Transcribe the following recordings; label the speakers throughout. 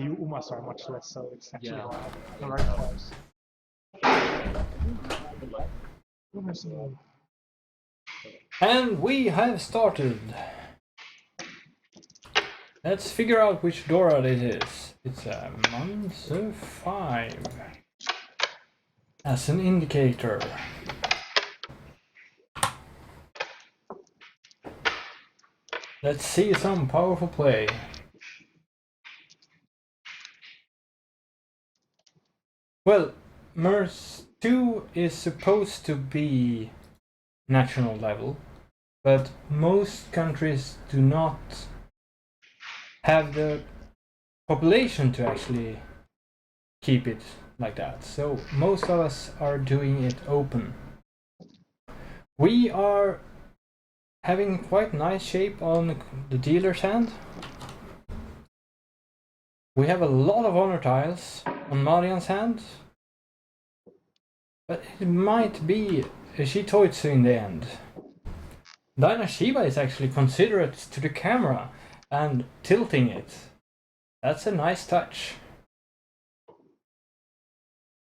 Speaker 1: The umas are much less, so it's actually the right price.
Speaker 2: And we have started. Let's figure out which Dora this is. It's a Mansu 5 as an indicator. Let's see some powerful play. Well, MERS 2 is supposed to be national level, but most countries do not have the population to actually keep it like that. So most of us are doing it open. We are having quite nice shape on the dealer's hand. We have a lot of honor tiles on Marián's hand, but it might be a Shitoitsu in the end. Daina Chiba is actually considerate to the camera and tilting it. That's a nice touch.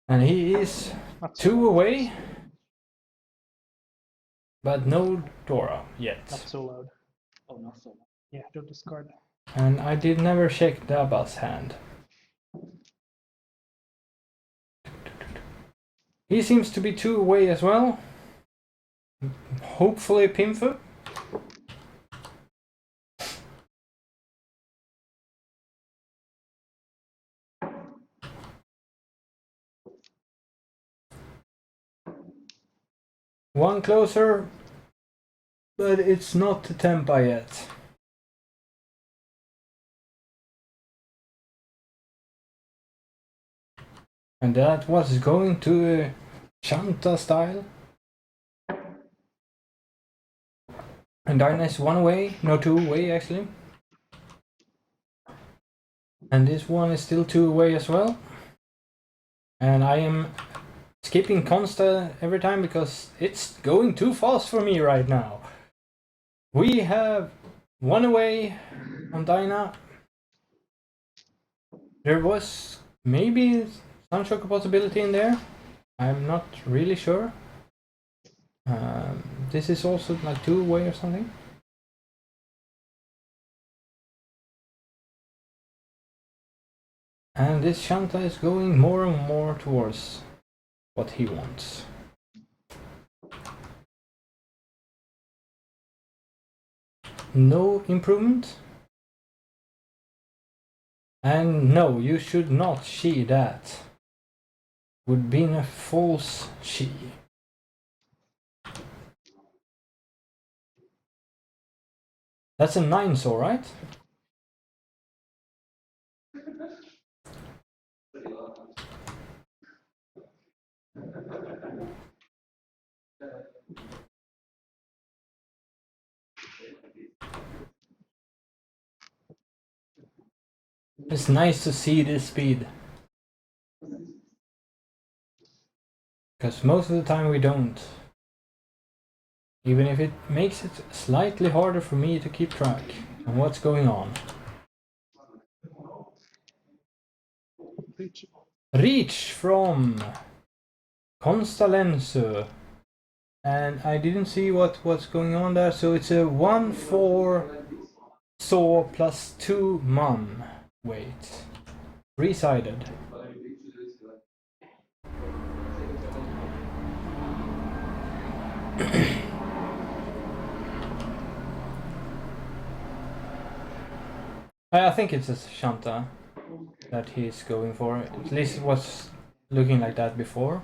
Speaker 2: And he is 2 away, but no Dora yet.
Speaker 1: Not so loud. Oh, not so loud. Yeah, don't discard.
Speaker 2: And I did never check Daba's hand. He seems to be 2 away as well. Hopefully Pimfu. One closer, but it's not the Tempa yet. And that was going to a Shanta style. And Daina is 1 away, no 2 away actually. And this one is still 2 away as well. And I am skipping Konsta every time because it's going too fast for me right now. We have 1 away on Daina. There was maybe Sunshock possibility in there. I'm not really sure. This is also like 2 away or something. And this Shanta is going more and more towards what he wants. No improvement. And no, you should not she that. Would be a false she. That's a 9, so right? It's nice to see this speed. Because most of the time we don't. Even if it makes it slightly harder for me to keep track on what's going on. Riichi from Konsta Lensu. And I didn't see what's going on there, so it's a 1-4 saw plus 2 mum weight. 3-sided. I think it's a Shanta that he's going for. At least it was looking like that before.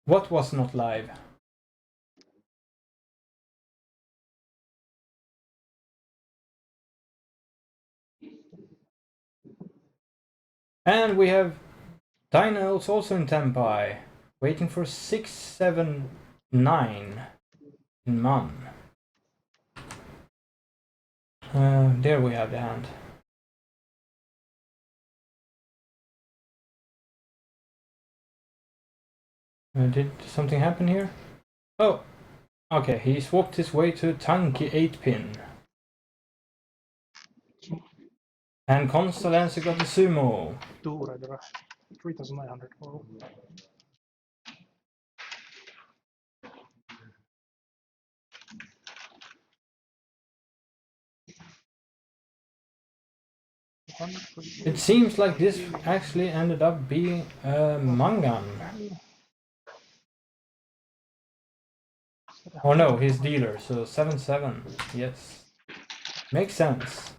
Speaker 2: What was not live? And we have Dinos also in Tempai, waiting for 6-7-9 in Mun. There we have the hand. Did something happen here? Oh, okay, he swapped his way to Tanki 8-pin. And Konsta Lensu got the sumo.
Speaker 1: 2 red rush. 3,900 gold.
Speaker 2: It seems like this actually ended up being a mangan. Oh no, he's dealer, so 7-7. Yes. Makes sense.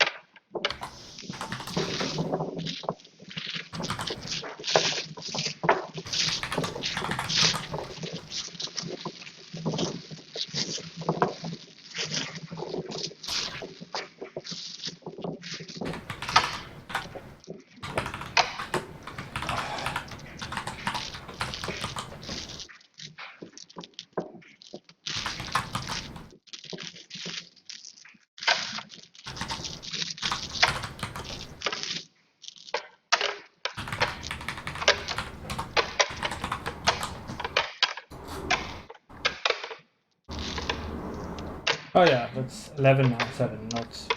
Speaker 2: Oh yeah, that's 11-7, not...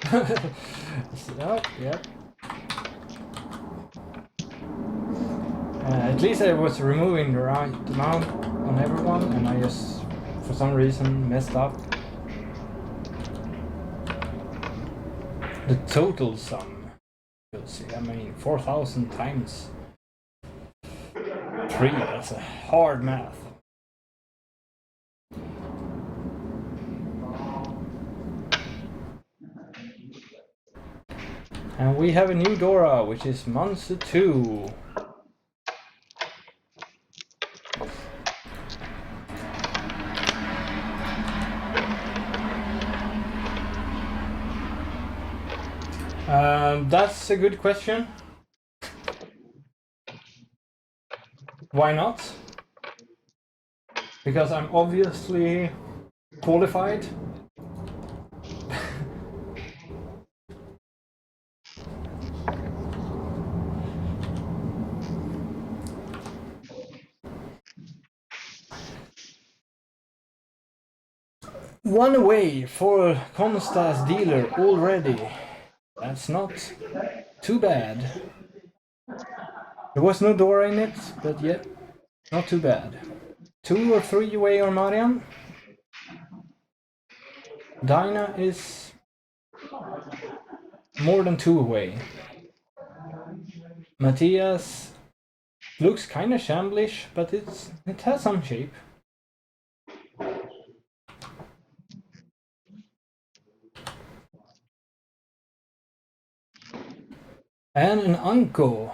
Speaker 2: Oh, yeah. At least I was removing the right amount on everyone, and I just, for some reason, messed up. The total sum, you'll see, I mean, 4,000 times 3, that's a hard math. And we have a new Dora, which is Mansu 2. That's a good question. Why not? Because I'm obviously qualified. One away for Konsta's dealer already. That's not too bad. There was no Dora in it, but yeah, not too bad. 2 or 3 away on Marián. Daina is more than 2 away. Matthias looks kinda shamblish, but it has some shape. And an Anko.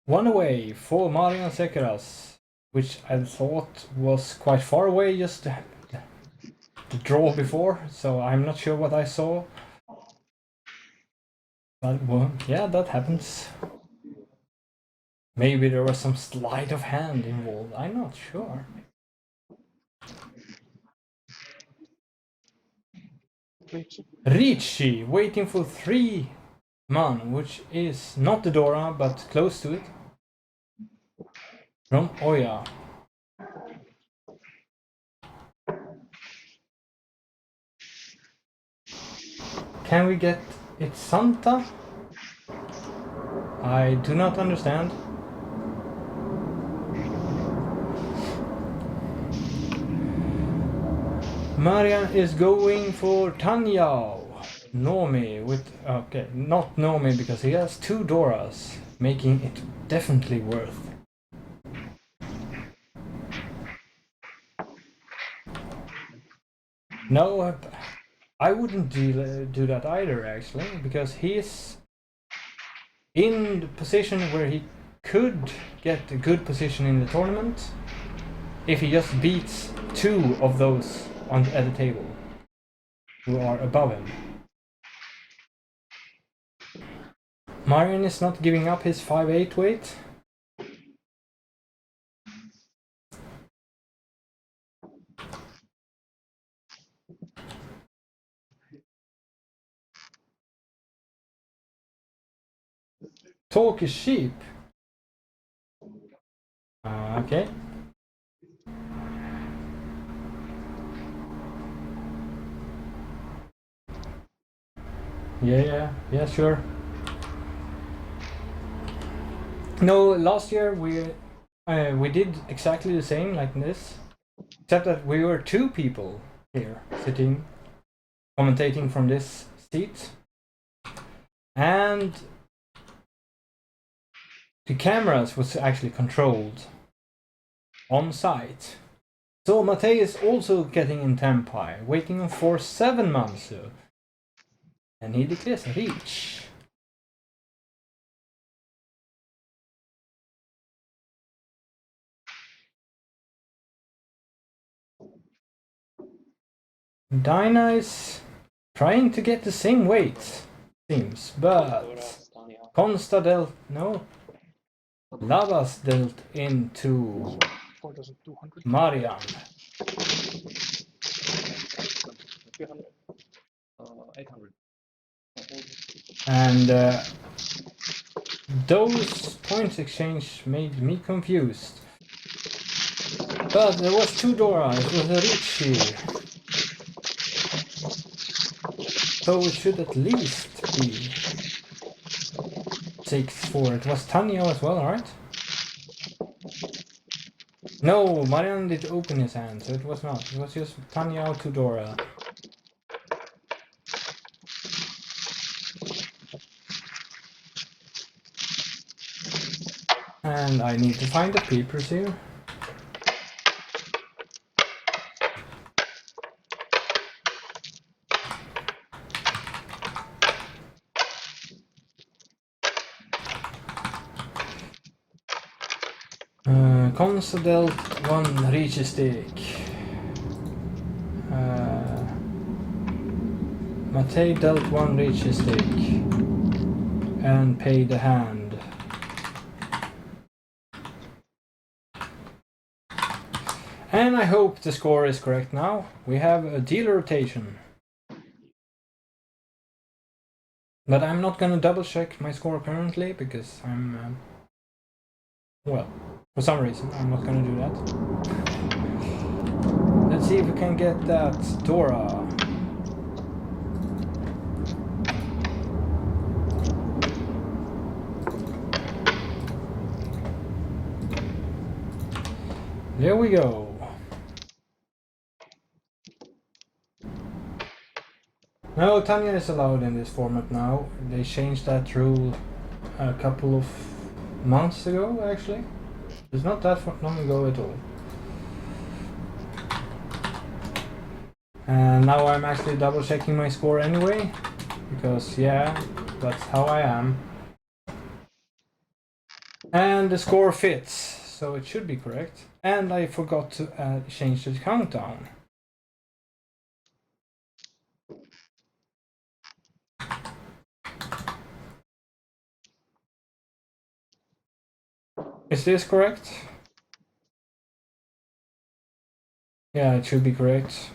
Speaker 2: 1 away for Marián Sekeráš, which I thought was quite far away just the draw before, so I'm not sure what I saw. But well, yeah, that happens. Maybe there was some sleight of hand involved, I'm not sure. Riichi, waiting for 3 man, which is not the Dora, but close to it. From Oya. Can we get it Santa? I do not understand. Marián is going for Tanyao. Nomi with... okay, not Nomi because he has 2 Doras, making it definitely worth. No, I wouldn't do that either actually, because he's in the position where he could get a good position in the tournament if he just beats 2 of those at the table who are above him. Marián is not giving up his 5-8 weight. Talk is cheap. Okay. Yeah, sure. No, last year we did exactly the same like this, except that we were 2 people here sitting, commentating from this seat, and the cameras was actually controlled on site. So Matej is also getting in Tempai, waiting for 7 months, and he declares a reach. Daina is trying to get the same weight, seems, but Konsta dealt Labaš dealt into
Speaker 1: 4,200.
Speaker 2: Marián.
Speaker 1: 300. 800.
Speaker 2: And those points exchange made me confused. But there was 2 Dora, it was a Riichi. So it should at least be 6-4. It was Tanyo as well, right? No, Marián did open his hand, so it was not. It was just Tanyo to Dora. And I need to find the papers here. Konsta dealt 1 Riichi stick. Matej dealt 1 Riichi stick. And paid the hand. And I hope the score is correct now. We have a dealer rotation. But I'm not gonna double check my score currently because I'm... well, for some reason I'm not gonna do that. Let's see if we can get that Dora. There we go. No, Tanya is allowed in this format now. They changed that rule a couple of months ago, actually. It's not that long ago at all. And now I'm actually double checking my score anyway, because yeah, that's how I am. And the score fits, so it should be correct. And I forgot to change the countdown. Is this correct? Yeah, it should be correct.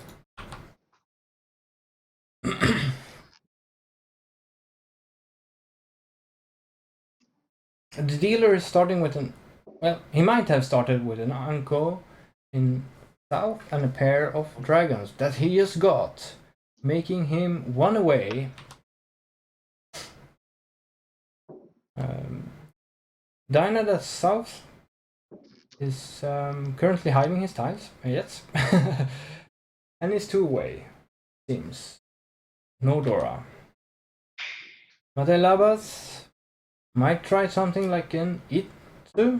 Speaker 2: The dealer is starting with an... well, he might have started with an Anko in south and a pair of dragons that he just got, making him 1 away. Daina, that's south, is currently hiding his tiles, yes. And is 2 away, seems. No Dora. Matej Labaš might try something like an Itsu.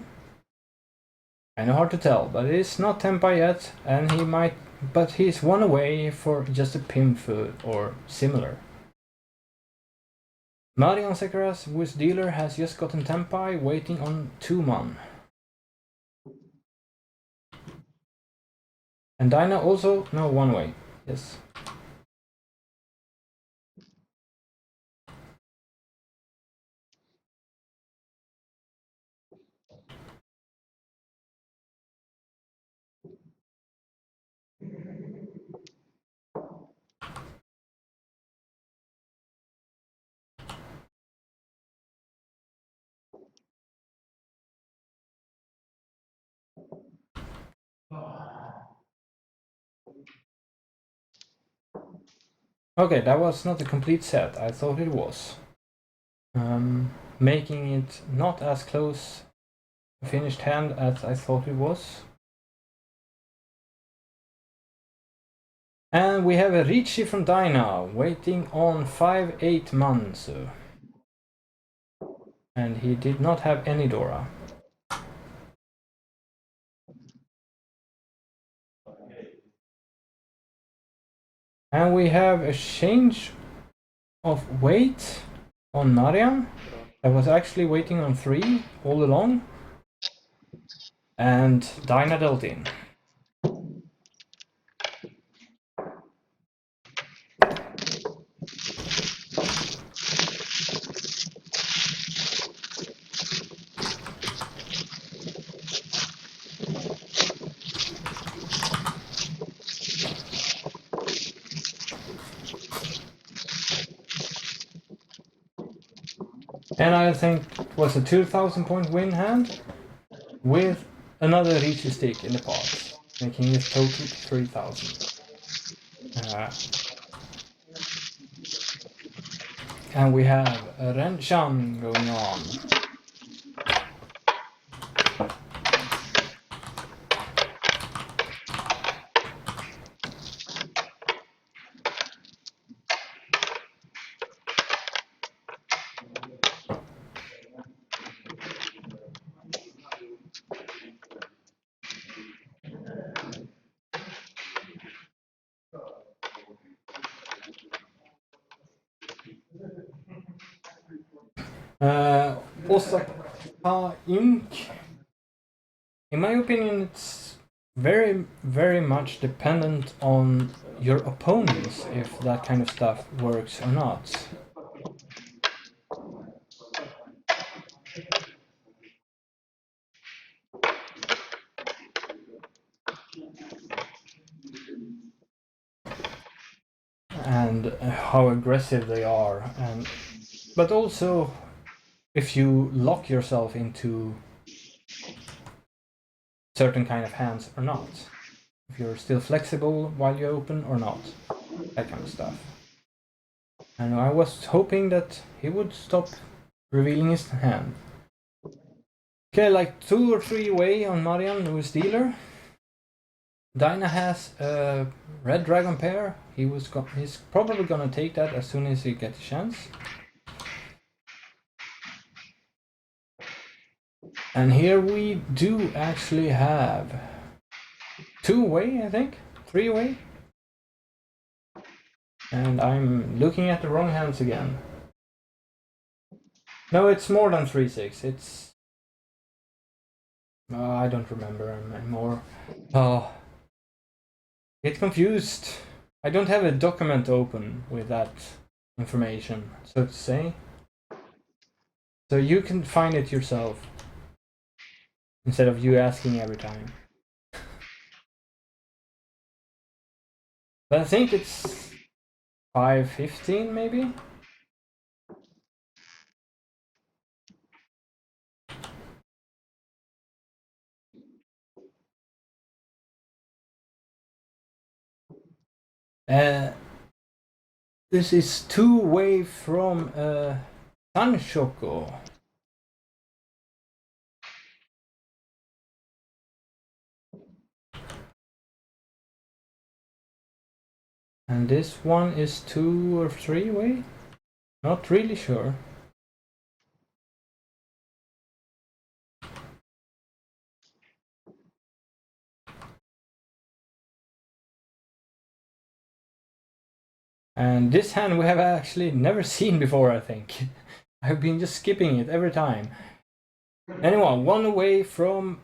Speaker 2: Kinda hard to tell, but it's not Tempai yet, and he might... but he's 1 away for just a Pimfu or similar. Marián Sekeráš, whose dealer has just gotten Tempai, waiting on 2 mon. And Daina also... no, 1 away. Yes. Okay, that was not a complete set. I thought it was. Making it not as close a finished hand as I thought it was. And we have a Riichi from Daina waiting on 5-8 Mansu. And he did not have any Dora. And we have a change of weight on Marián. I was actually waiting on 3 all along. And Daina dealt in. And I think it was a 2000 point win hand with another Riichi stick in the pot, making it total 3000. And we have a hanchan going on. Osaka Inc. In my opinion, it's very, very much dependent on your opponents if that kind of stuff works or not. And how aggressive they are, but also if you lock yourself into certain kind of hands or not, if you're still flexible while you open or not, that kind of stuff. And I was hoping that he would stop revealing his hand. Okay, like 2 or 3 away on Marián, who is dealer. Daina has a red dragon pair. He's probably gonna take that as soon as he gets a chance. And here we do actually have 2 away, I think, 3 away. And I'm looking at the wrong hands again. No, it's more than 3-6. It's I don't remember anymore. Oh, get confused. I don't have a document open with that information, so to say. So you can find it yourself instead of you asking every time. But I think it's 5-15 maybe. This is 2 away from Sanshoko. And this one is 2 or 3 away? Not really sure. And this hand we have actually never seen before, I think. I've been just skipping it every time. Anyway, 1 away from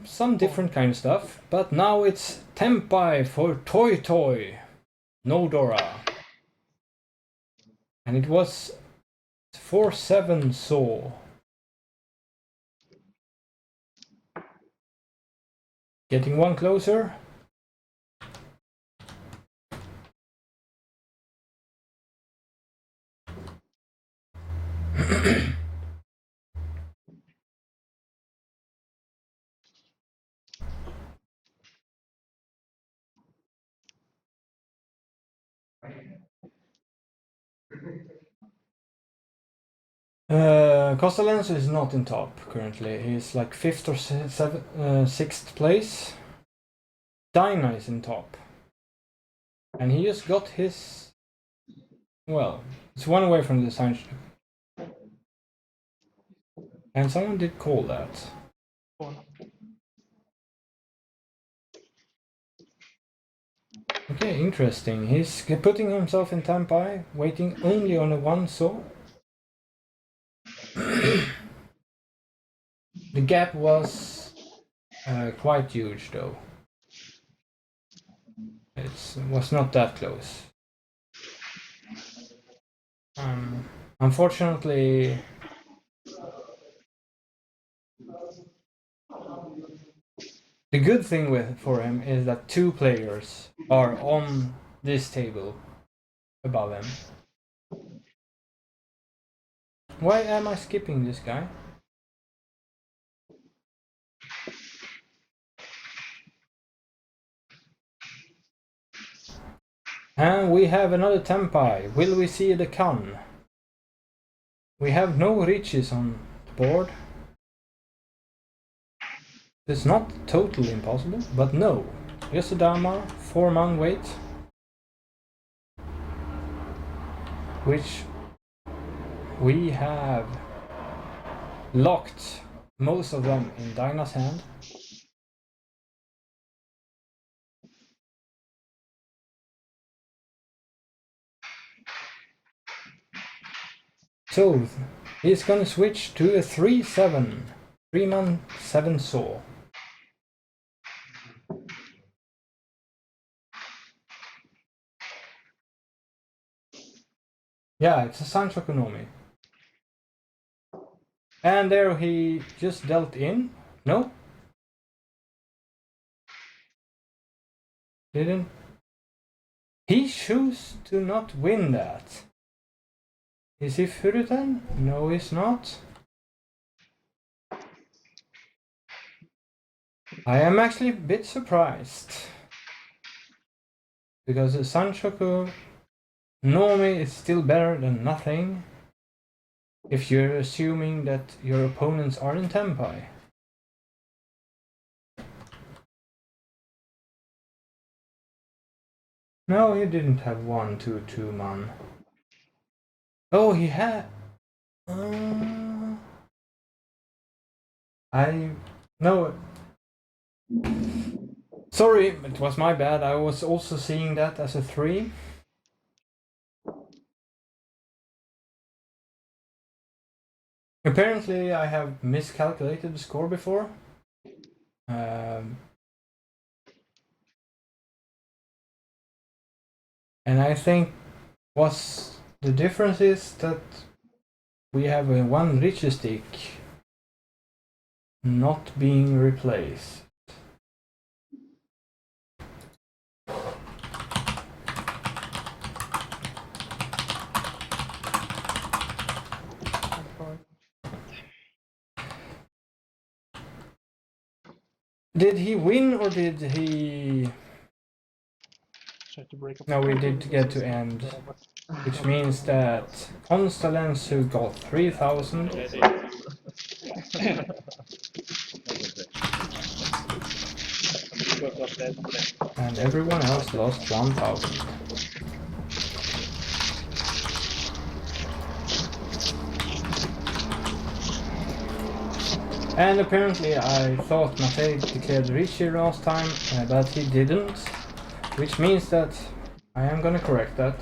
Speaker 2: some different kind of stuff. But now it's Tempai for Toy Toy. No Dora. And it was 4-7 saw. Getting 1 closer. Konsta Lensu is not in top currently. He's like 5th or 6th place. Daina is in top. And he just got his... Well, it's one away from the sign. And someone did call that. Okay, interesting. He's putting himself in Tampai, waiting only on a 1 saw. The gap was quite huge though. It was not that close. Unfortunately, the good thing for him is that 2 players are on this table above him. Why am I skipping this guy? And we have another Tampai. Will we see the Kan? We have no Riichis on the board. It's not totally impossible, but no. Just a Dama, 4-man wait. Which we have locked most of them in Daina's hand. So he's gonna switch to a 3-7. 3-man 7 saw. Yeah, it's a Sancho Konomi. And there he just dealt in. No? Didn't. He chose to not win that. Is he Furutan? No, he's not. I am actually a bit surprised. Because the Sanchoku Nomi is still better than nothing. If you're assuming that your opponents are in Tampai. No, he didn't have 1-2-2 man. Oh, he had. No. Sorry, it was my bad. I was also seeing that as a 3. Apparently, I have miscalculated the score before. And I think the difference is that we have a 1 Riichi stick not being replaced. Did he win or did he... No, we did get to end, which means that Konsta Lensu got 3,000. And everyone else lost 1,000. And apparently I thought Matej declared Riichi last time, but he didn't. Which means that I am gonna correct that.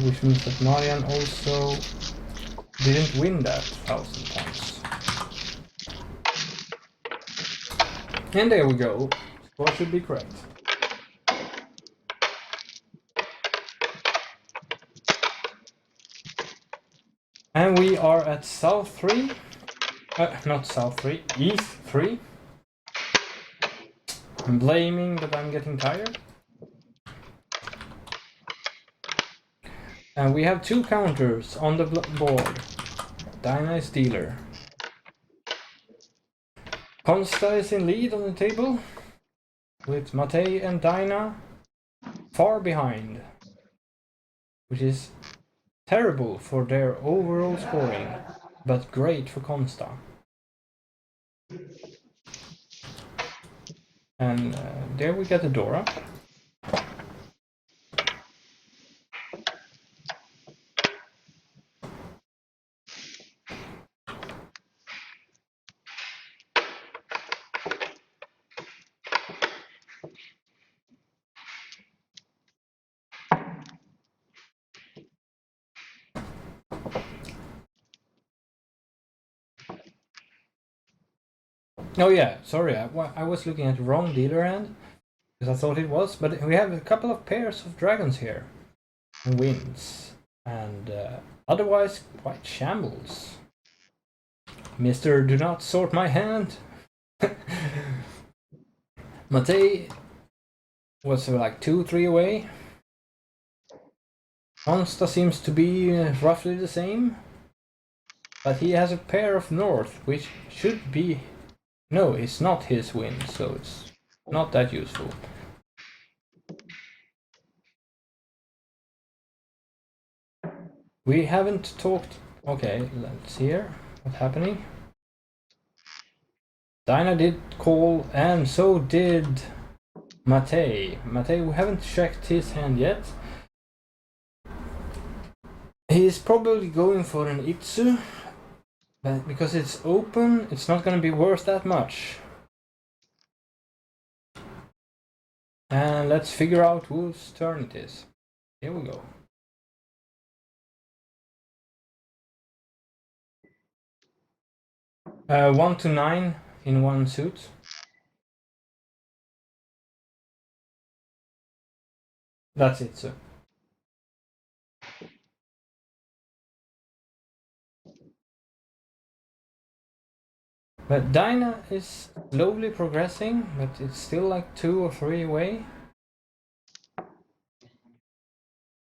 Speaker 2: Which means that Marián also didn't win that 1,000 points. And there we go. Score should be correct. And we are at South 3. Not South 3, East 3. I'm blaming that I'm getting tired. And we have 2 counters on the board. Daina is dealer. Konsta is in lead on the table, with Matej and Daina far behind, which is terrible for their overall scoring, but great for Konsta. And there we get a Dora. Oh yeah, sorry, I was looking at the wrong dealer hand, because I thought it was, but we have a couple of pairs of dragons here. Wins. And otherwise quite shambles. Mister, do not sort my hand. Matej was like 2-3 away. Konsta seems to be roughly the same. But he has a pair of north, which should be... No, it's not his win, so it's not that useful. We haven't talked... Okay, let's hear what's happening. Daina did call, and so did Matej. Matej, we haven't checked his hand yet. He's probably going for an Itsu, but because it's open, it's not going to be worth that much. And let's figure out whose turn it is. Here we go. Uh, 1 to 9 in one suit. That's it, sir. But Daina is slowly progressing, but it's still like 2 or 3 away.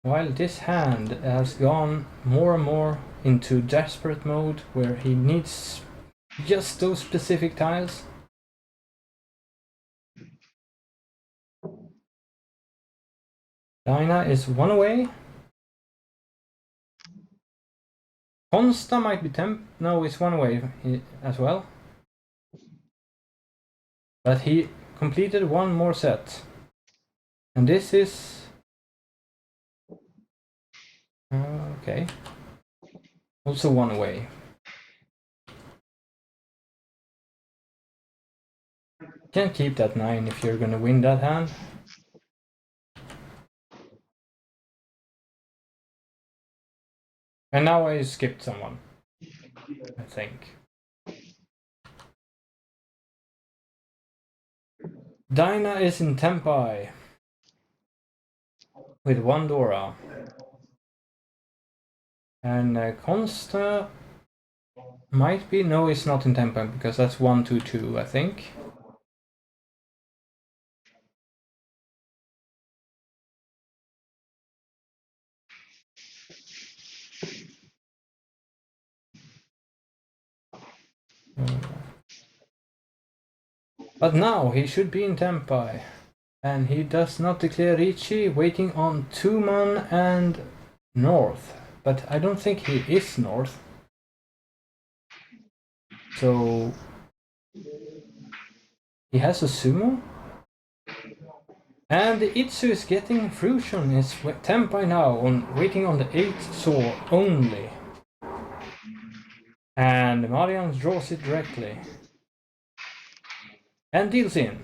Speaker 2: While this hand has gone more and more into desperate mode, where he needs just those specific tiles. Daina is 1 away. Konsta might be no, it's 1 away as well. But he completed 1 more set. And this is... okay. Also 1 away. Can't keep that 9 if you're gonna win that hand. And now I skipped someone, I think. Daina is in Tempai with 1 Dora. And Konsta might be... No, it's not in Tempai because that's 1-2-2, I think. But now he should be in Tempai. And he does not declare Riichi, waiting on 2-man and north. But I don't think he is north. So he has a sumo. And the Itsu is getting fruition. It's Tempai now, waiting on the 8th saw only. And Marián draws it directly. And deals in.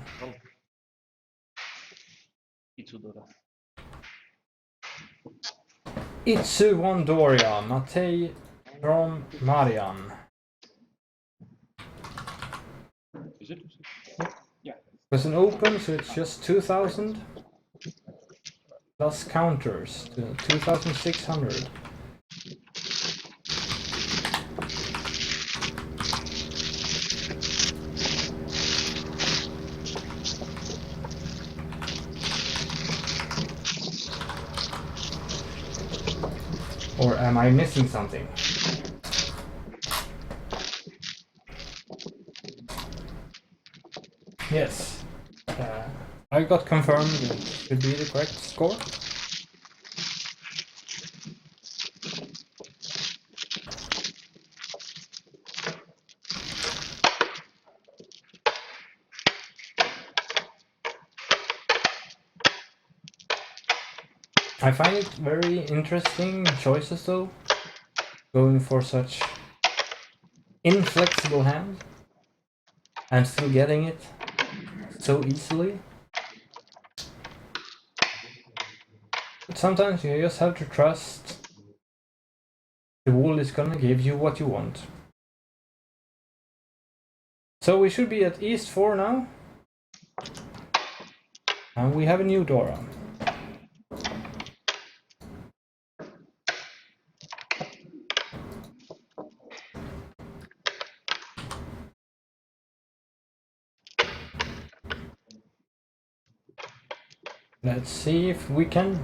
Speaker 2: Itsu 1 Doria, Matej from Marián.
Speaker 1: Is it? Yeah.
Speaker 2: It's an open, so it's just 2,000 plus counters to 2,600. Or am I missing something? Yes. I got confirmed it should be the correct score. I find it very interesting choices though, going for such inflexible hand and still getting it so easily. But sometimes you just have to trust the wall is gonna give you what you want. So we should be at East 4 now. And we have a new Dora. Let's see if we can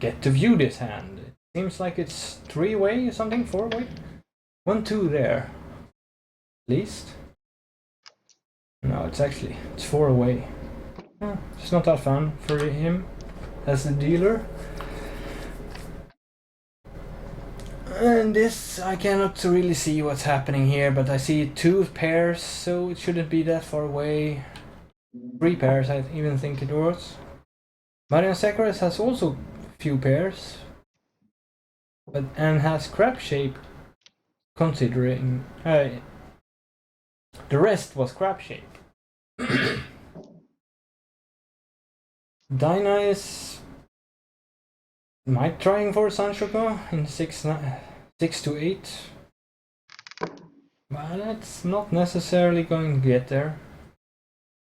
Speaker 2: get to view this hand. It seems like it's 3-way or something, 4-way? 1-2 there. At least. No, it's 4-away. It's not that fun for him as the dealer. And this, I cannot really see what's happening here, but I see 2 pairs, so it shouldn't be that far away. 3 pairs, I even think it was. Marián Sekeráš has also few pairs, and has crab shape, considering the rest was crab shape. Daina is might trying for Sanshoko in 6-8, but that's not necessarily going to get there.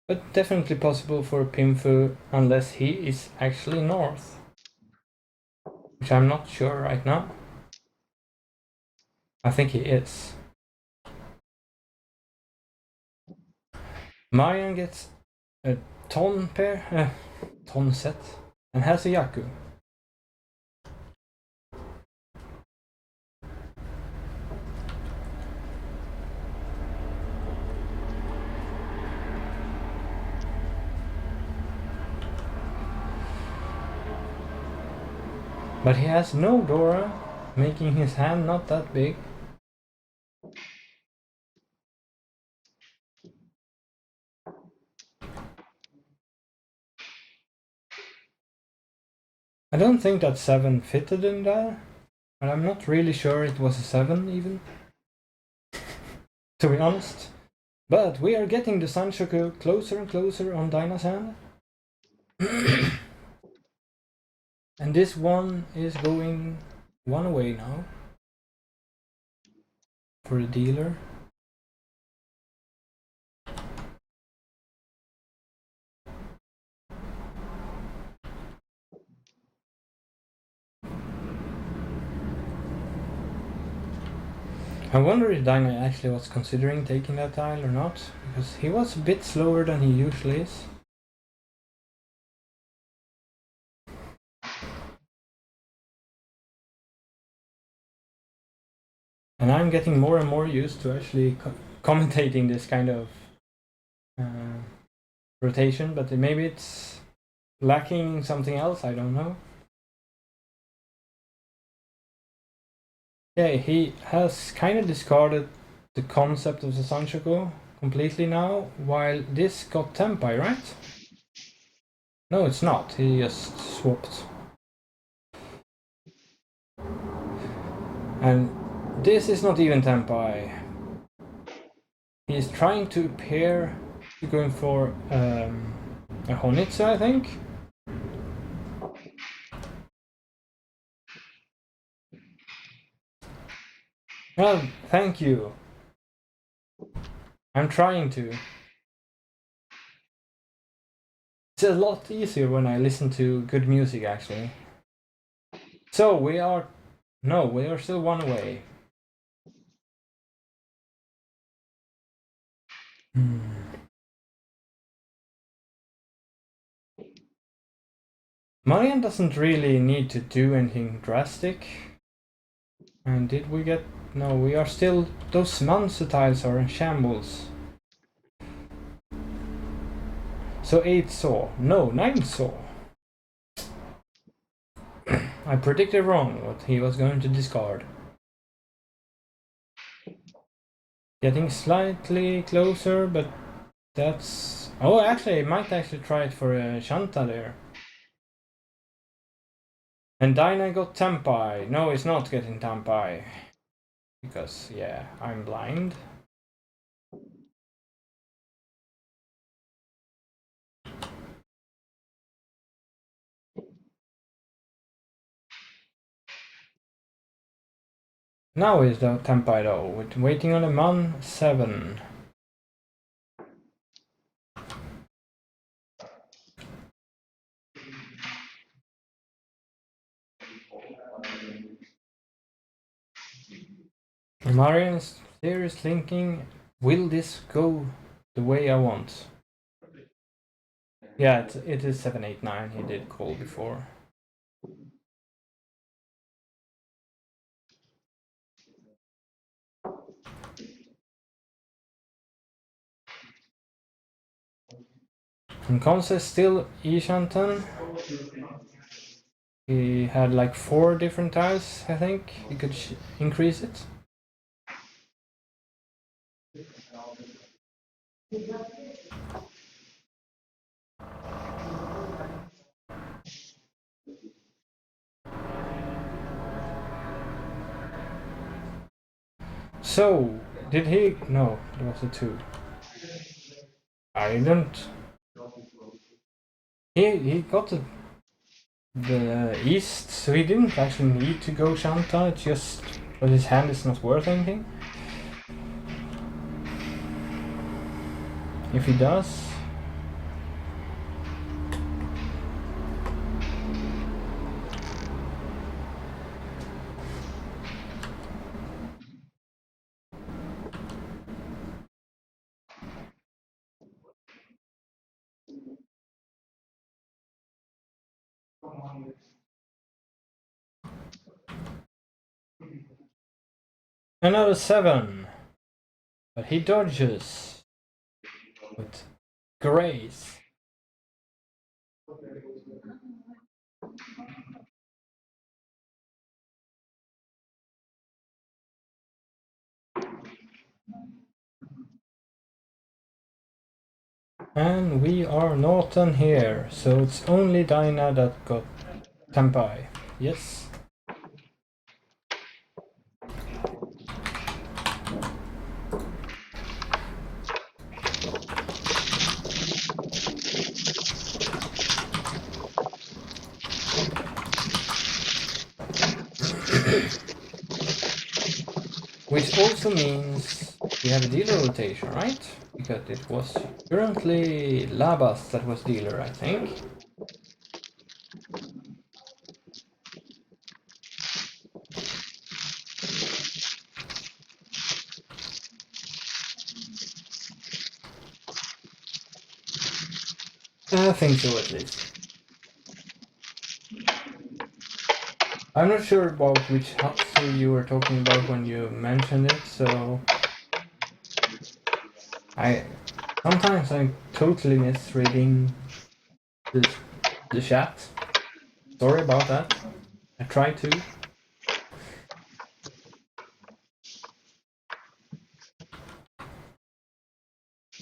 Speaker 2: But definitely possible for Pimfu unless he is actually north, which I'm not sure right now. I think he is. Marián gets a ton set, and has a Yaku. But he has no Dora, making his hand not that big. I don't think that 7 fitted in there, and I'm not really sure it was a 7 even, to be honest. But we are getting the Sanshoku closer and closer on Daina's hand. And this one is going 1 away now for the dealer. I wonder if Daina actually was considering taking that tile or not, because he was a bit slower than he usually is. And I'm getting more and more used to actually commentating this kind of rotation, but maybe it's lacking something else, I don't know. Okay, he has kind of discarded the concept of the Sanshoku completely now, while this got Tempai, right? No, it's not, he just swapped. And this is not even Tempai. He's trying to pair, going for a Honitsu, I think. Well, thank you. I'm trying to. It's a lot easier when I listen to good music, actually. So we are still 1 away. Marián doesn't really need to do anything drastic. And did we get... No, we are still... Those Mansu tiles are in shambles. So 8 saw. No, 9 saw. I predicted wrong what he was going to discard. Getting slightly closer, but that's... Oh, actually, I might actually try it for a Shanta there. And Daina got Tempai. No, it's not getting Tempai. Because, yeah, I'm blind. Now is the Tempai though, with waiting on a man 7. Marian's serious thinking, will this go the way I want? Yeah, it is 789, he did call before. And Konsta is still Ishantan. He had like 4 different tiles, I think. He could increase it. So, did he? No, there was a 2. I didn't. He got the east, so he didn't actually need to go Shanta, it's just but his hand is not worth anything. If he does. Another 7. But he dodges with grace. And we are Norton here, so it's only Daina that got Tempai. Yes. Which also means we have a dealer rotation, right? Because it was currently Labaš that was dealer, I think. I think so, at least. I'm not sure about which Hatsu you were talking about when you mentioned it, so sometimes I'm totally misreading the chat. Sorry about that. I try to.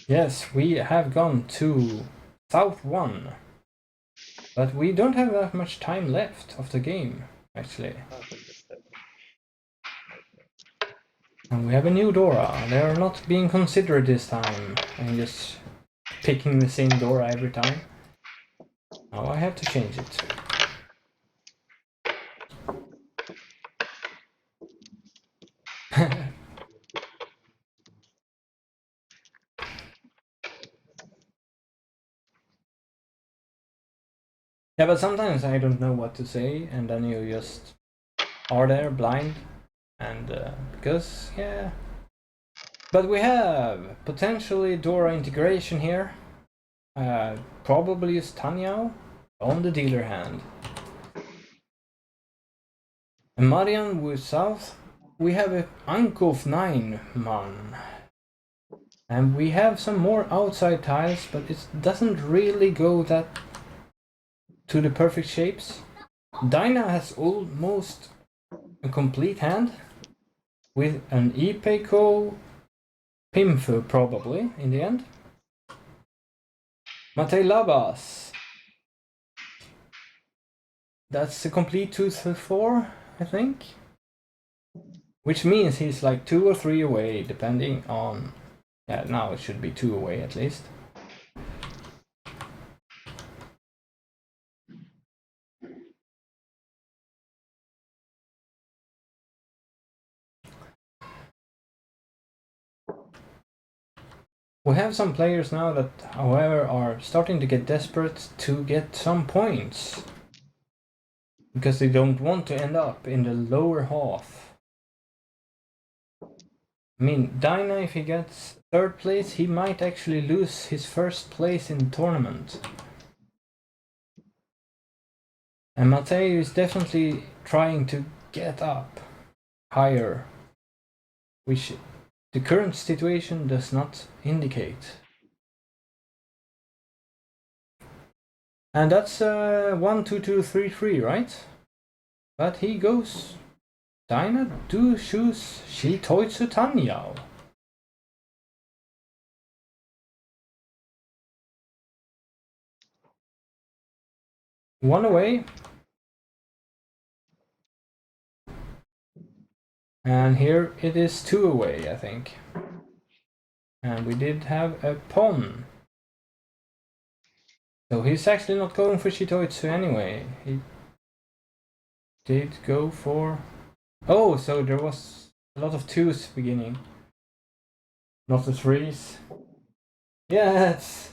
Speaker 2: Yes, we have gone to South 1. But we don't have that much time left of the game, actually. And we have a new Dora. They are not being considered this time. I'm just picking the same Dora every time. Now I have to change it. Yeah, but sometimes I don't know what to say, and then you just are there blind, and because, yeah. But we have potentially Dora integration here. Probably is Tanyao on the dealer hand. And Marián with South, we have a Ankov 9 man. And we have some more outside tiles, but it doesn't really go that to the perfect shapes. Daina has almost a complete hand with an Ipeko Pimfu probably in the end. Matej Labaš That's a complete 2-4, I think. Which means he's like 2 or 3 away, depending on... Yeah, now it should be 2 away at least. We have some players now that, however, are starting to get desperate to get some points. Because they don't want to end up in the lower half. I mean, Daina, if he gets 3rd place, he might actually lose his 1st place in the tournament. And Matej is definitely trying to get up higher, which the current situation does not indicate. And that's 1-2-2-3-3, right? But he goes... Daina do choose Shitoitsu Tanyao. One away. And here it is 2 away, I think. And we did have a pawn. So he's actually not going for Shitoitsu anyway. He did go for... Oh, so there was a lot of 2s beginning. Not the 3s. Yes!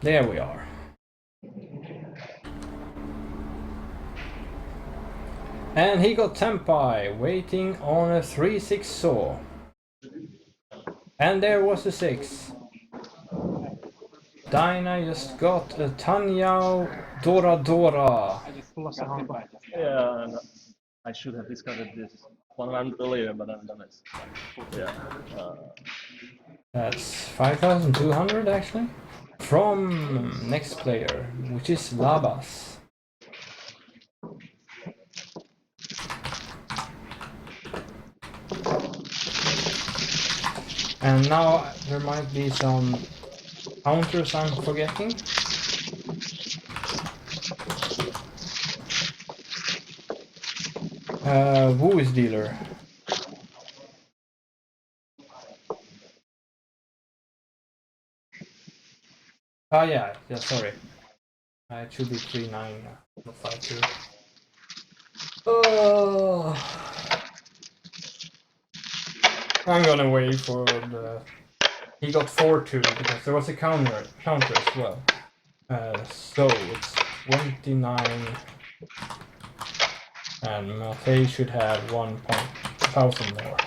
Speaker 2: There we are. And he got Tempai, waiting on a 3-6 saw. And there was a 6. Daina just got a Tanyao Dora Dora.
Speaker 1: I just lost a hand.
Speaker 3: Yeah, I should have discovered this 1 round earlier, but I've done it. Yeah.
Speaker 2: That's 5,200 actually. From next player, which is Labaš. And now there might be some counters I'm forgetting. Who is dealer? Ah, yeah, sorry. It should be 3-9, not 5-2. Oh, I'm gonna wait for the... He got 4-2 because there was a counter as well. So it's 29, and Matej should have 1,000 more.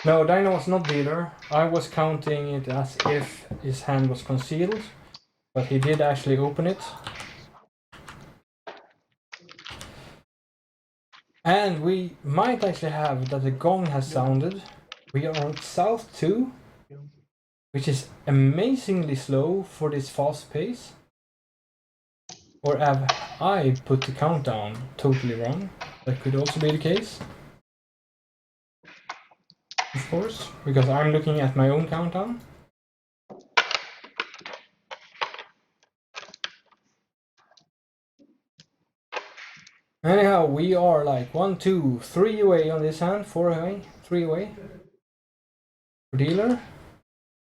Speaker 2: No, Daina was not dealer. I was counting it as if his hand was concealed, but he did actually open it. And we might actually have that the gong has sounded. We are on South 2, which is amazingly slow for this fast pace. Or have I put the countdown totally wrong? That could also be the case. Of course, because I'm looking at my own countdown. Anyhow, we are like 1, 2, 3 away on this hand, 4 away, 3 away. For dealer.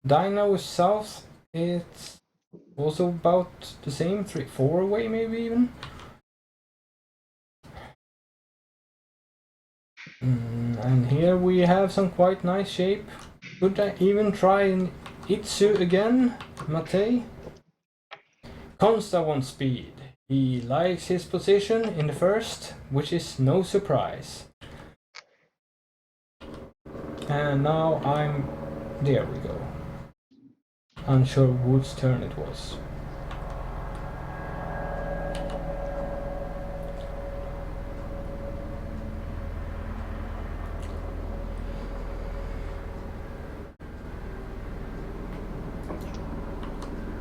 Speaker 2: Daina was south, it's also about the same, 3, 4 away maybe even. And here we have some quite nice shape. Could I even try an Itsu again, Matej? Konsta wants speed. He likes his position in the first, which is no surprise. And now I'm... There we go. Unsure whose turn it was.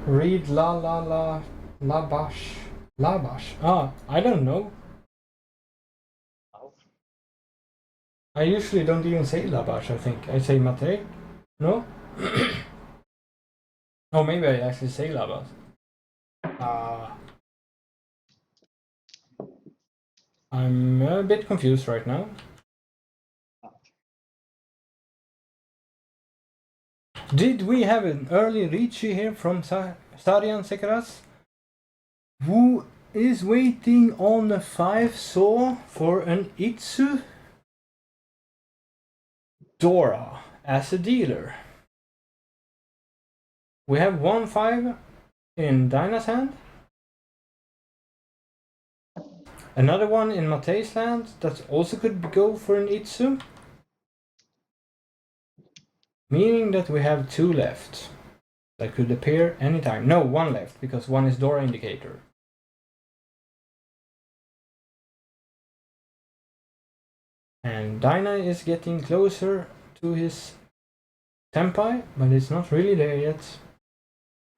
Speaker 2: Read Labaš. Ah, I don't know. I usually don't even say Labaš, I think. I say Matej. No? Oh, maybe I actually say Labaš. I'm a bit confused right now. Did we have an early Riichi here from Marián Sekeráš, who is waiting on a 5 saw for an Itsu Dora as a dealer? We have 1-5 in Daina's hand. Another one in Matej's hand that also could go for an Itsu. Meaning that we have 2 left. That could appear anytime. No, 1 left, because 1 is Dora indicator. And Daina is getting closer to his tempai, but it's not really there yet.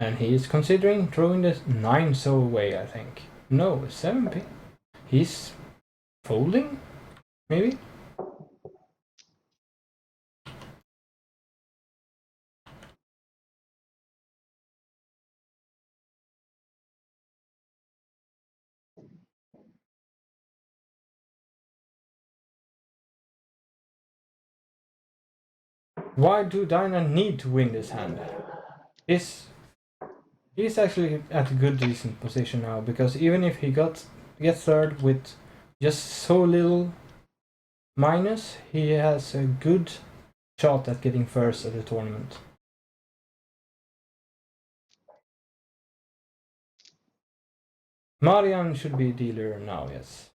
Speaker 2: And he is considering throwing the 9 so away, I think. No, 7p. He's folding? Maybe? Why do Daina need to win this hand? He's actually at a good decent position now, because even if he gets third with just so little minus, he has a good shot at getting first at the tournament. Marián should be dealer now, yes.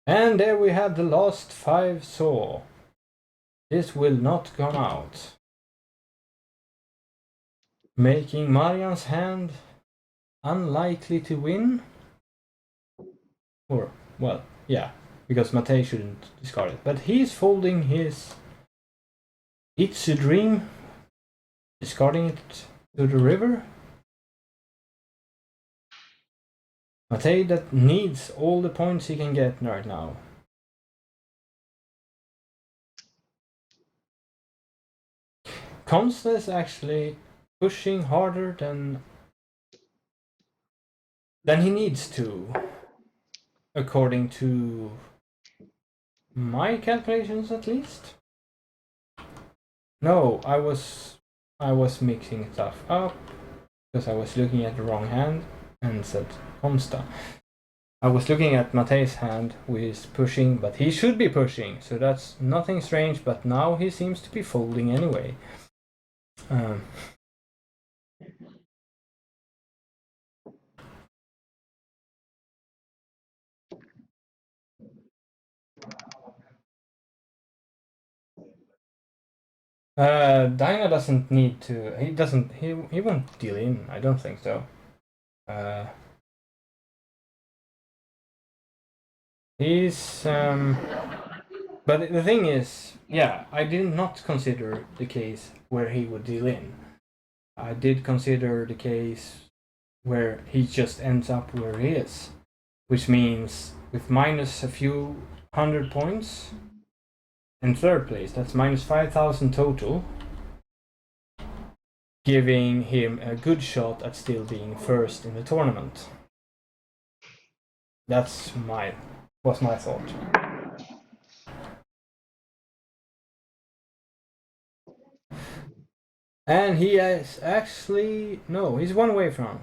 Speaker 2: And there we have the last 5 saw. This will not come out. Making Marián's hand unlikely to win. Or, well, yeah, because Matej shouldn't discard it. But he's folding his It's a Dream, discarding it to the river. Matej that needs all the points he can get right now. Konsta is actually pushing harder than he needs to, according to my calculations at least. No, I was mixing stuff up because I was looking at the wrong hand and said Konsta. I was looking at Matej's hand, who is pushing, but he should be pushing, so that's nothing strange, but now he seems to be folding anyway. Daina doesn't need to. He won't deal in. I don't think so. He's but the thing is, yeah, I did not consider the case where he would deal in. I did consider the case where he just ends up where he is, which means with minus a few 100 points in 3rd place, that's minus 5,000 total, giving him a good shot at still being first in the tournament. That's was my thought. And he is actually, no, he's 1 away from.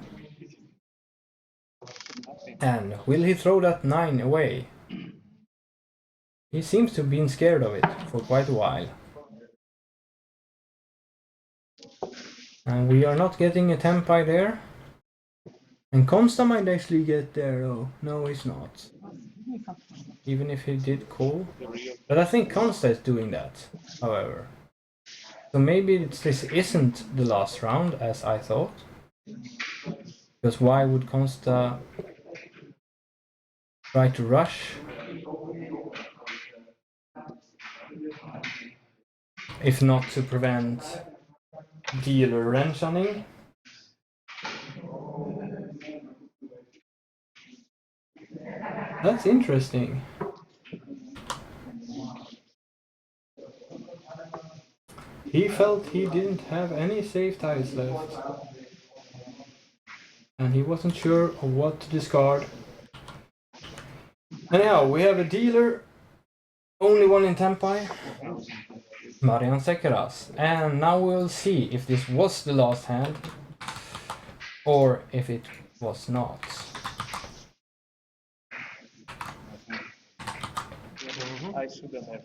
Speaker 2: And will he throw that 9 away? He seems to have been scared of it for quite a while. And we are not getting a tempai there. And Konsta might actually get there though. No, he's not. Even if he did call. But I think Konsta is doing that, however. So maybe this isn't the last round, as I thought. Because why would Konsta try to rush? If not to prevent dealer wrenching. That's interesting. He felt he didn't have any safe ties left. And he wasn't sure of what to discard. Anyhow, we have a dealer, only one in Tempai, Marián Sekeráš. And now we'll see if this was the last hand or if it was not.
Speaker 1: I should have.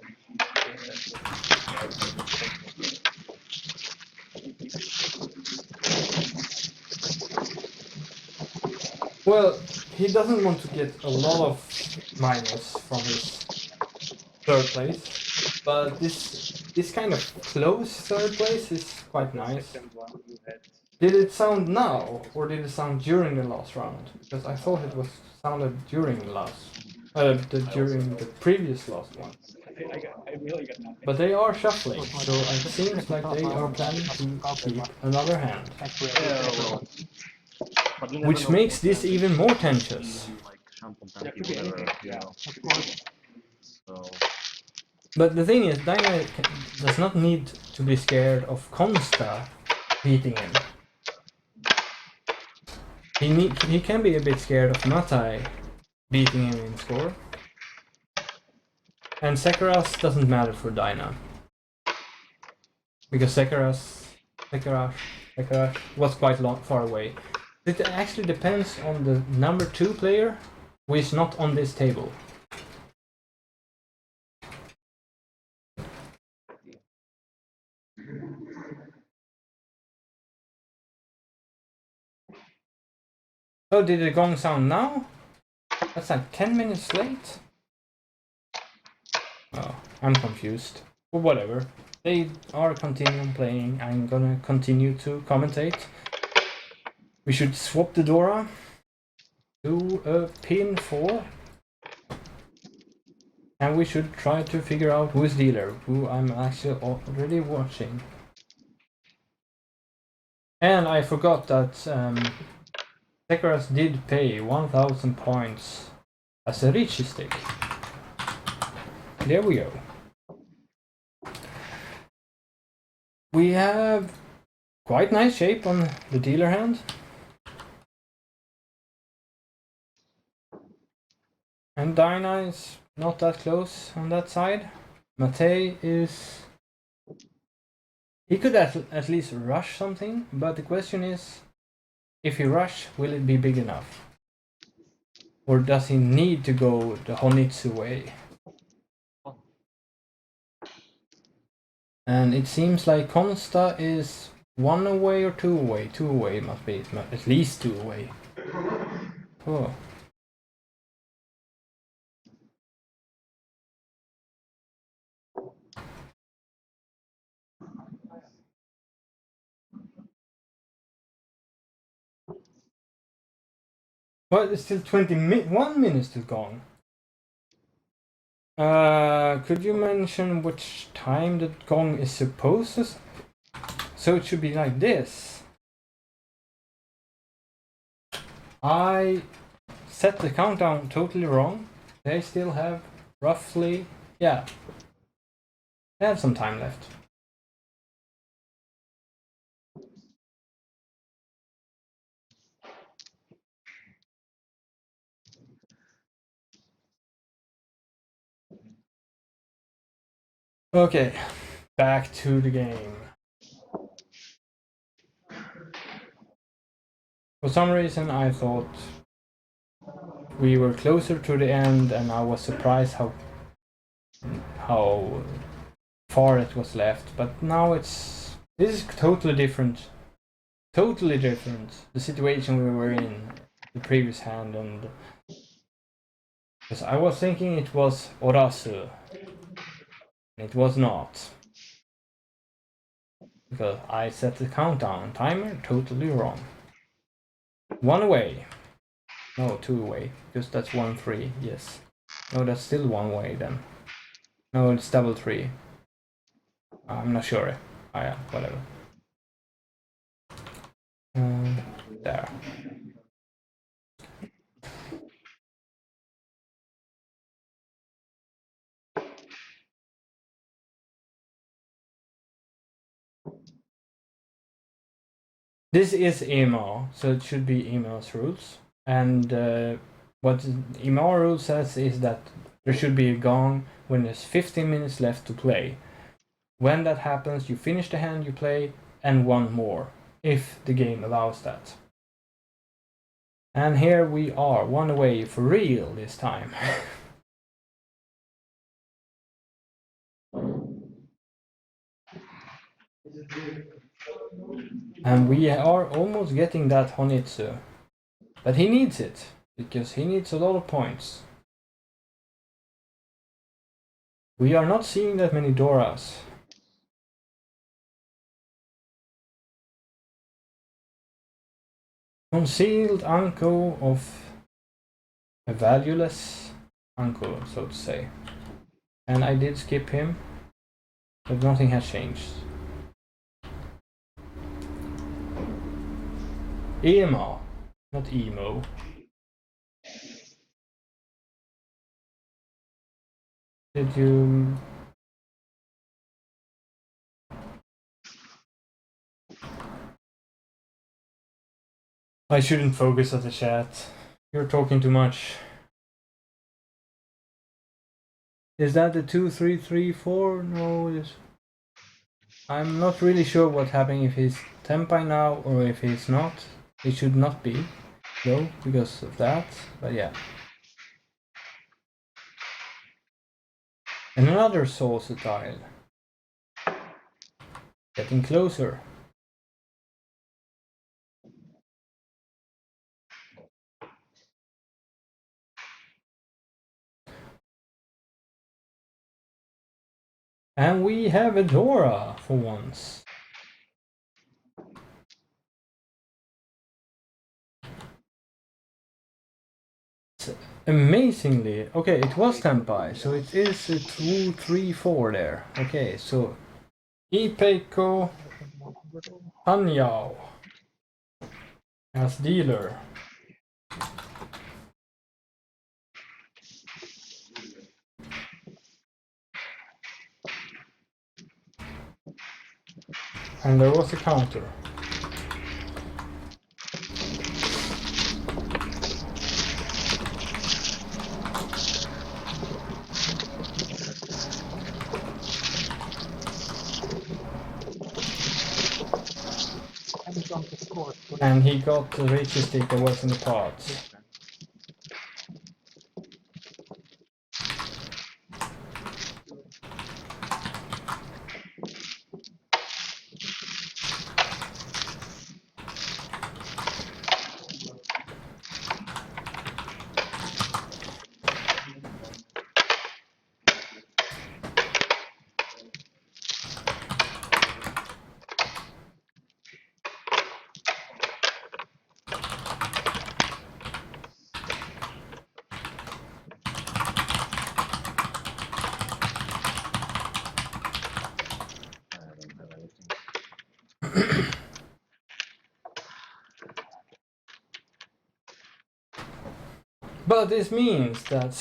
Speaker 2: Well, he doesn't want to get a lot of minus from his third place, but this kind of close third place is quite nice.
Speaker 1: Second one you had.
Speaker 2: Did it sound now, or did it sound during the last round? Because I thought it was sounded during the during the previous last one.
Speaker 1: I really got nothing.
Speaker 2: But they are shuffling, so it seems like they are planning to keep another hand.
Speaker 3: Yeah, well. But you never
Speaker 2: Which
Speaker 3: know
Speaker 2: makes
Speaker 3: what
Speaker 2: this
Speaker 3: happens.
Speaker 2: even more tensions.
Speaker 3: Like shampoo, tampy, whatever, you know.
Speaker 1: Of course.
Speaker 3: So
Speaker 2: But the thing is, Daina does not need to be scared of Konsta beating him. He can be a bit scared of Matej beating him in score. And Sekeráš doesn't matter for Daina. Because Sekeráš was quite far away. It actually depends on the number 2 player who is not on this table. Oh, did the gong sound now? That's like 10 minutes late? Oh, I'm confused. But whatever. They are continuing playing. I'm gonna continue to commentate. We should swap the Dora to a pin 4. And we should try to figure out who is dealer, who I'm actually already watching. And I forgot that Sekeráš did pay 1000 points as a Riichi stick. There we go. We have quite nice shape on the dealer hand. And Daina is not that close on that side. Matej is... He could at least rush something, but the question is, if he rush, will it be big enough? Or does he need to go the Honitsu way? And it seems like Konsta is 1 away or 2 away. 2 away must be, at least 2 away. Oh. Well, it's still 21 minutes to gone. Could you mention which time the gong is supposed to... So it should be like this. I set the countdown totally wrong. They still have roughly... Yeah. They have some time left. Okay, back to the game. For some reason I thought we were closer to the end, and I was surprised how far it was left. But now this is totally different. Totally different. The situation we were in the previous hand, and because I was thinking it was Orasu. It was not. Because I set the countdown timer totally wrong. 1 away. No, 2 away. Because that's 1-3, yes. No, that's still 1 away then. No, it's double 3. I'm not sure. Oh yeah, whatever. There. This is EMA, so it should be EMA's rules. And what EMA rule says is that there should be a gong when there's 15 minutes left to play. When that happens, you finish the hand you play and one more, if the game allows that. And here we are, one away for real this time. And we are almost getting that Honitsu. But he needs it, because he needs a lot of points. We are not seeing that many Doras. Concealed uncle of a valueless uncle, so to say. And I did skip him, but nothing has changed. EMA, not emo. Did you... I shouldn't focus at the chat. You're talking too much. Is that the 2-3-3-4? No, I'm not really sure what's happening, if he's Tenpai now or if he's not. It should not be, though, because of that, but yeah. And another saucer tile. Getting closer. And we have a Dora for once. Amazingly, okay, it was Tenpai, so it is a 2-3-4 there. Okay, so Ipeiko Hanyao as dealer. And there was a counter. And he got the Riichi stick that was in the pots. But this means that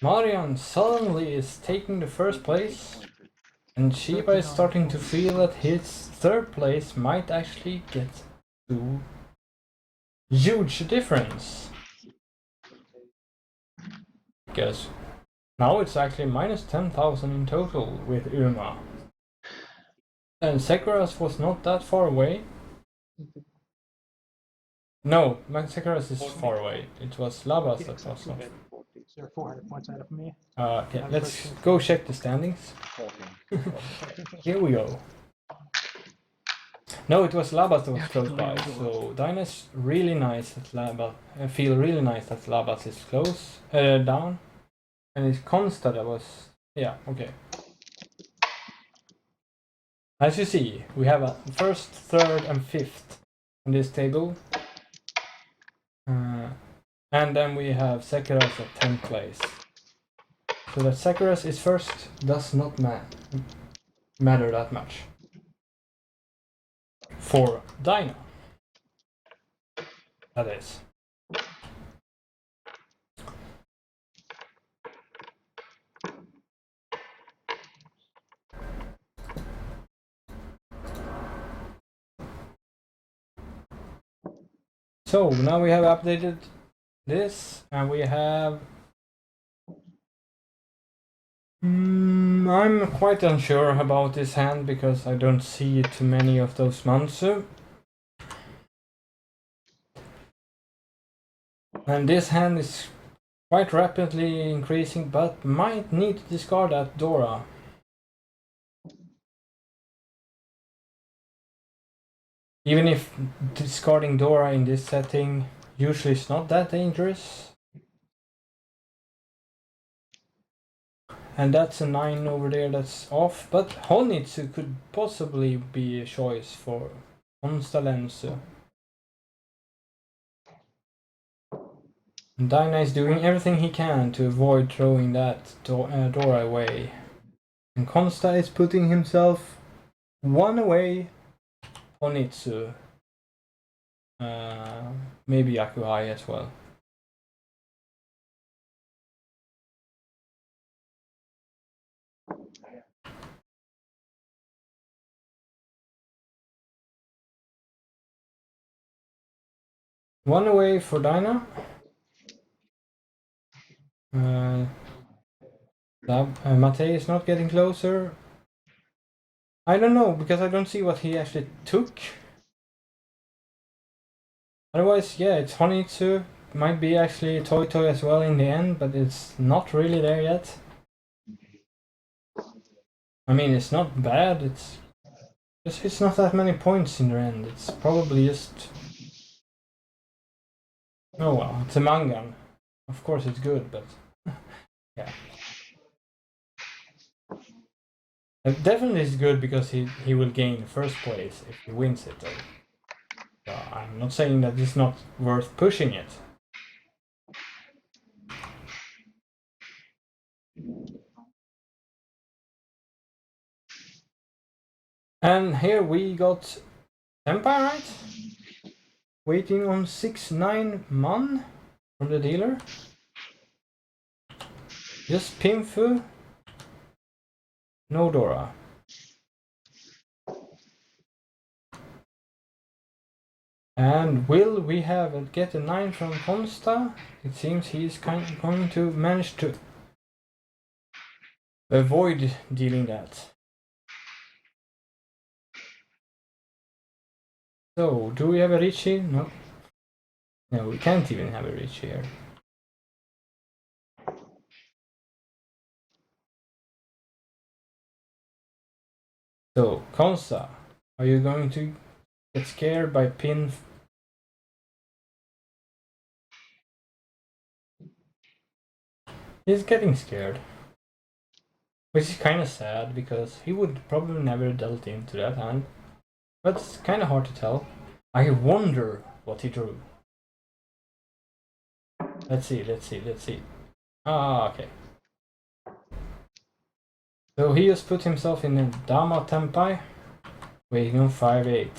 Speaker 2: Marián suddenly is taking the first place, and Chiba is starting to feel that his third place might actually get to huge difference. Because now it's actually minus 10,000 in total with Uma. And Sekeráš was not that far away. No, Sekeráš is far away. It was Labaš that was off.
Speaker 1: You're 400 points out of me.
Speaker 2: Okay, let's go check the standings. Here we go. No, it was Labaš that was close by. So Daina's really nice that Labaš. I feel really nice that Labaš is close down, and it's Konsta that was. Yeah, okay. As you see, we have a first, third, and fifth in this table. And then we have Sekeráš at 10th place. So that Sekeráš is first does not matter that much. For Daina. That is. So now we have updated this, and we have. I'm quite unsure about this hand because I don't see too many of those Mansu. And this hand is quite rapidly increasing, but might need to discard that Dora. Even if discarding Dora in this setting usually is not that dangerous. And that's a 9 over there that's off, but Honitsu could possibly be a choice for Konsta Lensu. Daina is doing everything he can to avoid throwing that Dora away. And Konsta is putting himself one away. Honitsu. Maybe Yakuhai as well. One away for Daina. Matej is not getting closer. I don't know, because I don't see what he actually took. Otherwise, yeah, it's Honitsu. Might be actually Toy as well in the end, but it's not really there yet. I mean, it's not bad, it's not that many points in the end. It's probably just... Oh well, it's a mahjong. Of course it's good, but... yeah. It definitely is good because he will gain first place if he wins it, though. So I'm not saying that it's not worth pushing it. And here we got Senpai, right? Waiting on 6-9 man from the dealer. Just Pinfu. No Dora. And will we get a 9 from Konsta? It seems he's going to manage to avoid dealing that. So, do we have a Riichi? No. No, we can't even have a Riichi here. So, Konsta, are you going to get scared by pin? He's getting scared. Which is kind of sad, because he would probably never dealt into that hand. But it's kind of hard to tell. I wonder what he drew. Let's see. Ah, okay. So he just put himself in a Dama Tempai, waiting on 5-8.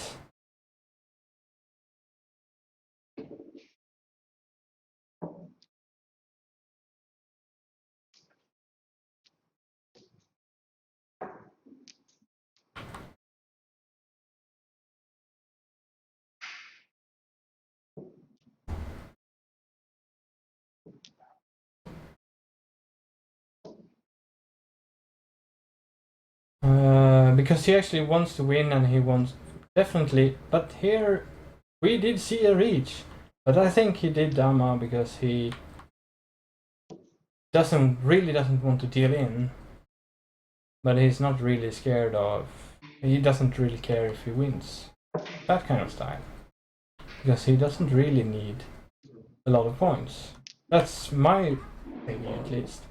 Speaker 2: Because he actually wants to win, and he wants definitely. But here we did see a reach, but I think he did Dama because he doesn't want to deal in, but he's not really scared of. He doesn't really care if he wins. That kind of style, because he doesn't really need a lot of points. That's my opinion, at least.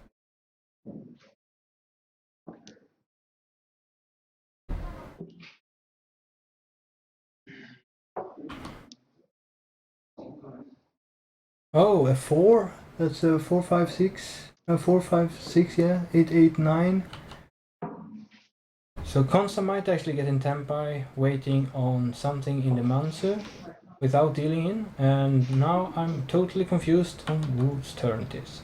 Speaker 2: Oh, a 4? That's a 4, 5, 6. 4, 5, 6, yeah. 8, 8, 9. So Konsta might actually get in Tempai, waiting on something in the Mansu without dealing in. And now I'm totally confused on whose turn it is.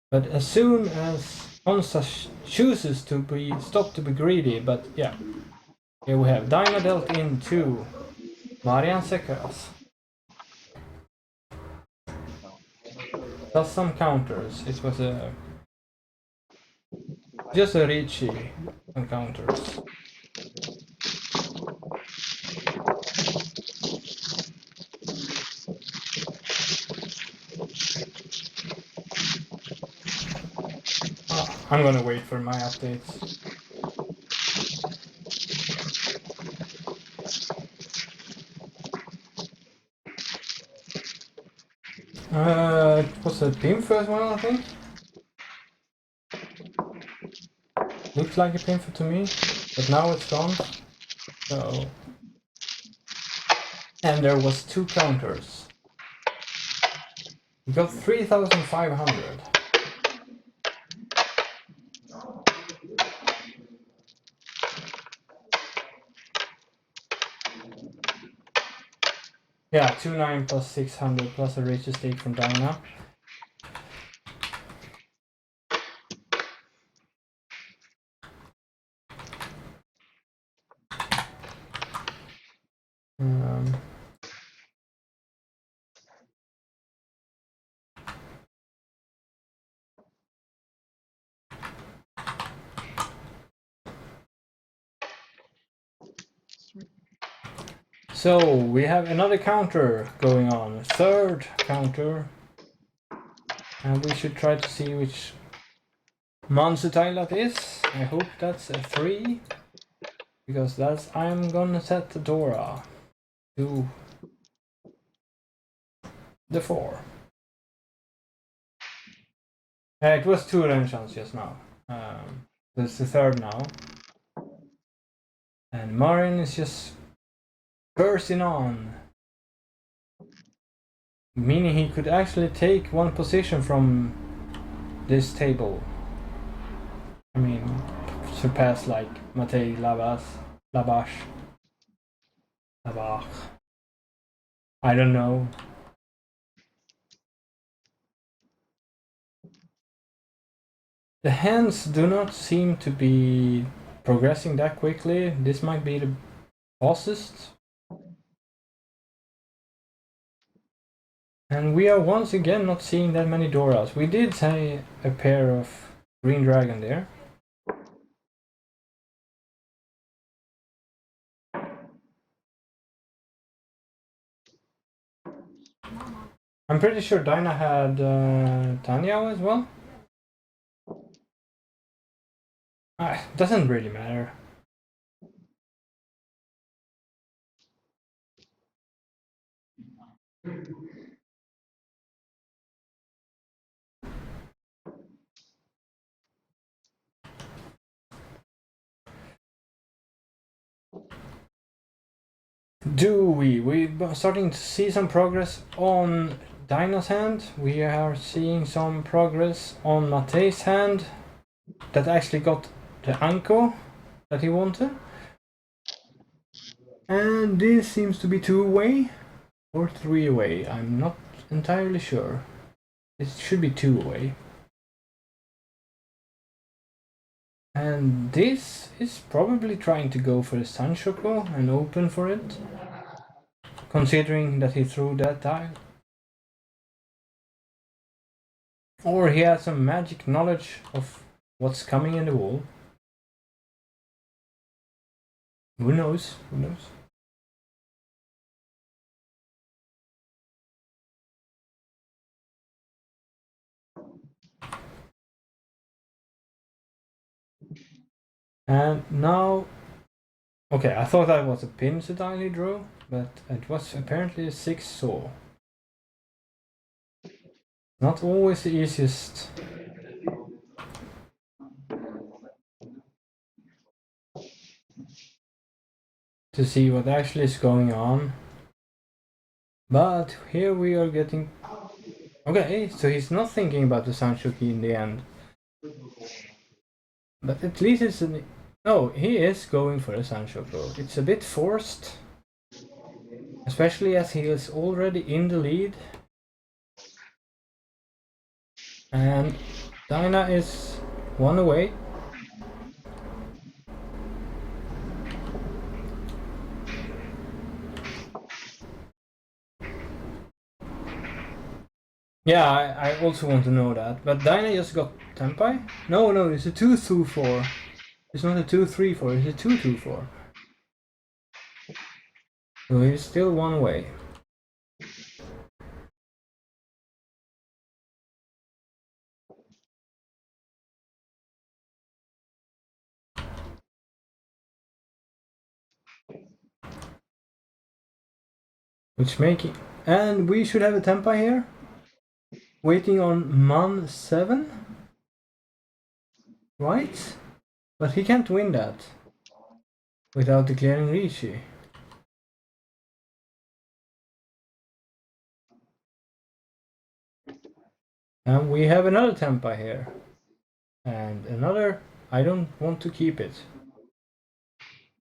Speaker 2: But as soon as Konsta chooses to stop to be greedy, but yeah. Here we have Daina dealt into Marián Sekeráš. Plus some counters. It was just a Riichi on counters. I'm gonna wait for my updates. It was a pimp as well, I think. Looks like a pimp to me, but now it's gone. So, and there was 2 counters. We got 3,500. Yeah, 2,900 plus 600 plus a Riichi stake from Daina. So we have another counter going on, a 3rd counter, and we should try to see which monster tile that is. I hope that's a 3, because that's I'm gonna set the Dora to the 4. It was 2 hanchan just now. That's the 3rd now, and Marián is just bursting on, meaning he could actually take 1 position from this table. I mean, surpass like Matej Labaš. I don't know. The hands do not seem to be progressing that quickly. This might be the fastest. And we are once again not seeing that many Doras. We did say a pair of green dragon there. I'm pretty sure Daina had Tanya as well. Doesn't really matter. We're starting to see some progress on Daina's hand. We are seeing some progress on Matej's hand that actually got the Anko that he wanted. And this seems to be 2-way or 3-way. I'm not entirely sure. It should be 2-way. And this is probably trying to go for the Sanshoko and open for it, considering that he threw that tile. Or he has some magic knowledge of what's coming in the wall. Who knows? Who knows? And now, okay, I thought that was a pin tile he drew, but it was apparently a 6 saw. Not always the easiest. To see what actually is going on. But here we are getting... Okay, so he's not thinking about the Sanshoki in the end. But at least it's an... No, he is going for a Sanshoko. It's a bit forced. Especially as he is already in the lead. And Daina is 1 away. Yeah, I also want to know that. But Daina just got Tempai? No, it's a 2-2-4. It's not a 2-3-4, it's a 2-2-4. So he's still one way. Which making, and we should have a Tempai here. Waiting on Man 7, right? But he can't win that without declaring Riichi. And we have another Tempai here. And another, I don't want to keep it.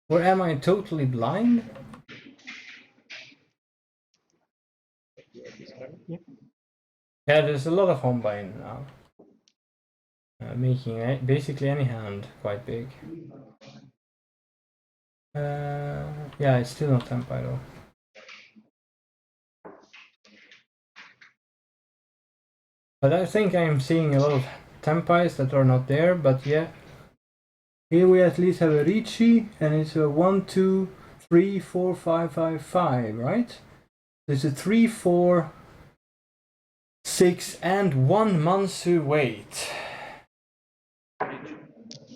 Speaker 2: Or am I totally blind? Yeah, there's a lot of home buying now. Making basically any hand quite big. Yeah, it's still not Tempai though. But I think I'm seeing a lot of Tempais that are not there, but yeah. Here we at least have a Riichi, and it's a 1, 2, 3, 4, 5, 5, 5, right? There's a 3, 4, 6, and 1 Mansu wait.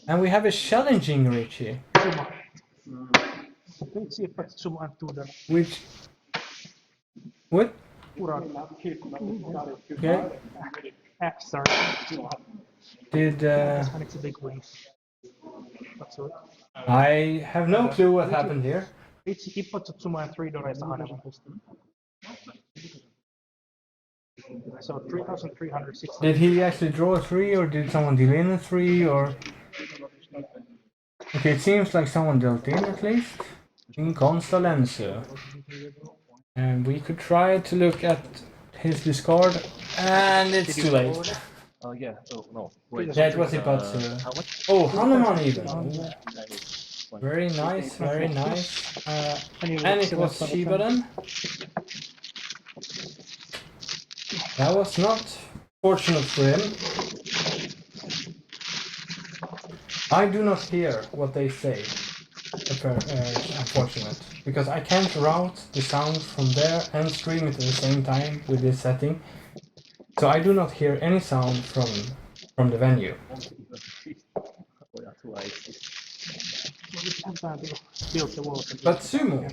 Speaker 2: And we have a challenging Riichi. Which... What? Okay. Did... I have no clue what happened here.
Speaker 1: So 3,360.
Speaker 2: Did he actually draw a 3, or did someone deal in a 3, or... Okay, it seems like someone dealt in at least. In Konsta Lensu. And we could try to look at his discard, and it's too late.
Speaker 3: Oh yeah. Oh no. Wait.
Speaker 2: Yeah, it was Ipatsu.
Speaker 3: How much?
Speaker 2: Oh, Hanuman even. Ooh. Very nice, very nice. And it was Chiba then. That was not fortunate for him. I do not hear what they say. Unfortunate, because I can't route the sound from there and stream it at the same time with this setting, so I do not hear any sound from the venue. But Sumo,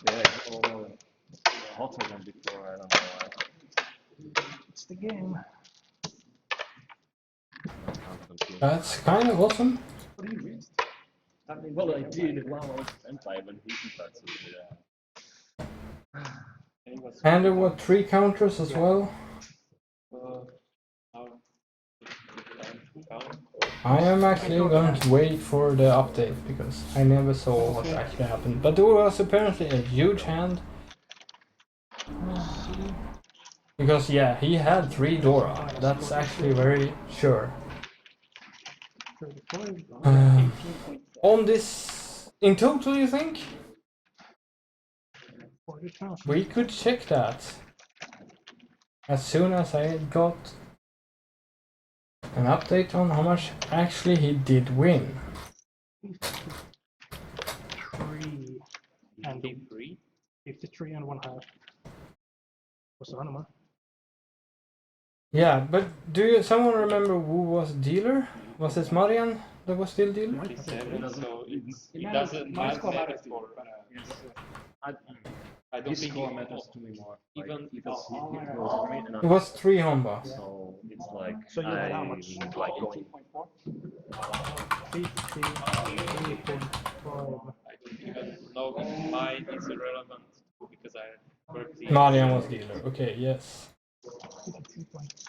Speaker 3: Yeah, it's all hotter than before. I don't know why.
Speaker 1: It's the game.
Speaker 2: that's kind of awesome.
Speaker 1: What do you read?
Speaker 3: Well, I did while I was Senpai when he started.
Speaker 2: And there were 3 counters as well. I am actually going to wait for the update because I never saw what actually happened. But there was apparently a huge hand. Because yeah, he had 3 Dora. That's actually very sure. On this, in total, you think? We could check that as soon as I got an update on how much actually he did win.
Speaker 1: 3 and 3. 53 and 1/2. Was the Hanuman?
Speaker 2: Yeah, but do someone remember who was dealer? Was it Marián that was still dealer?
Speaker 4: So it doesn't matter for I don't think
Speaker 3: Score matters to me more.
Speaker 4: even
Speaker 3: Because he goes for me and
Speaker 2: It was 3 Honba.
Speaker 3: so it's like
Speaker 1: So you had how much?
Speaker 3: like going.
Speaker 1: 53.5.
Speaker 4: I don't even know if mine is irrelevant because I worked in
Speaker 2: Marián was dealer. Okay, yes.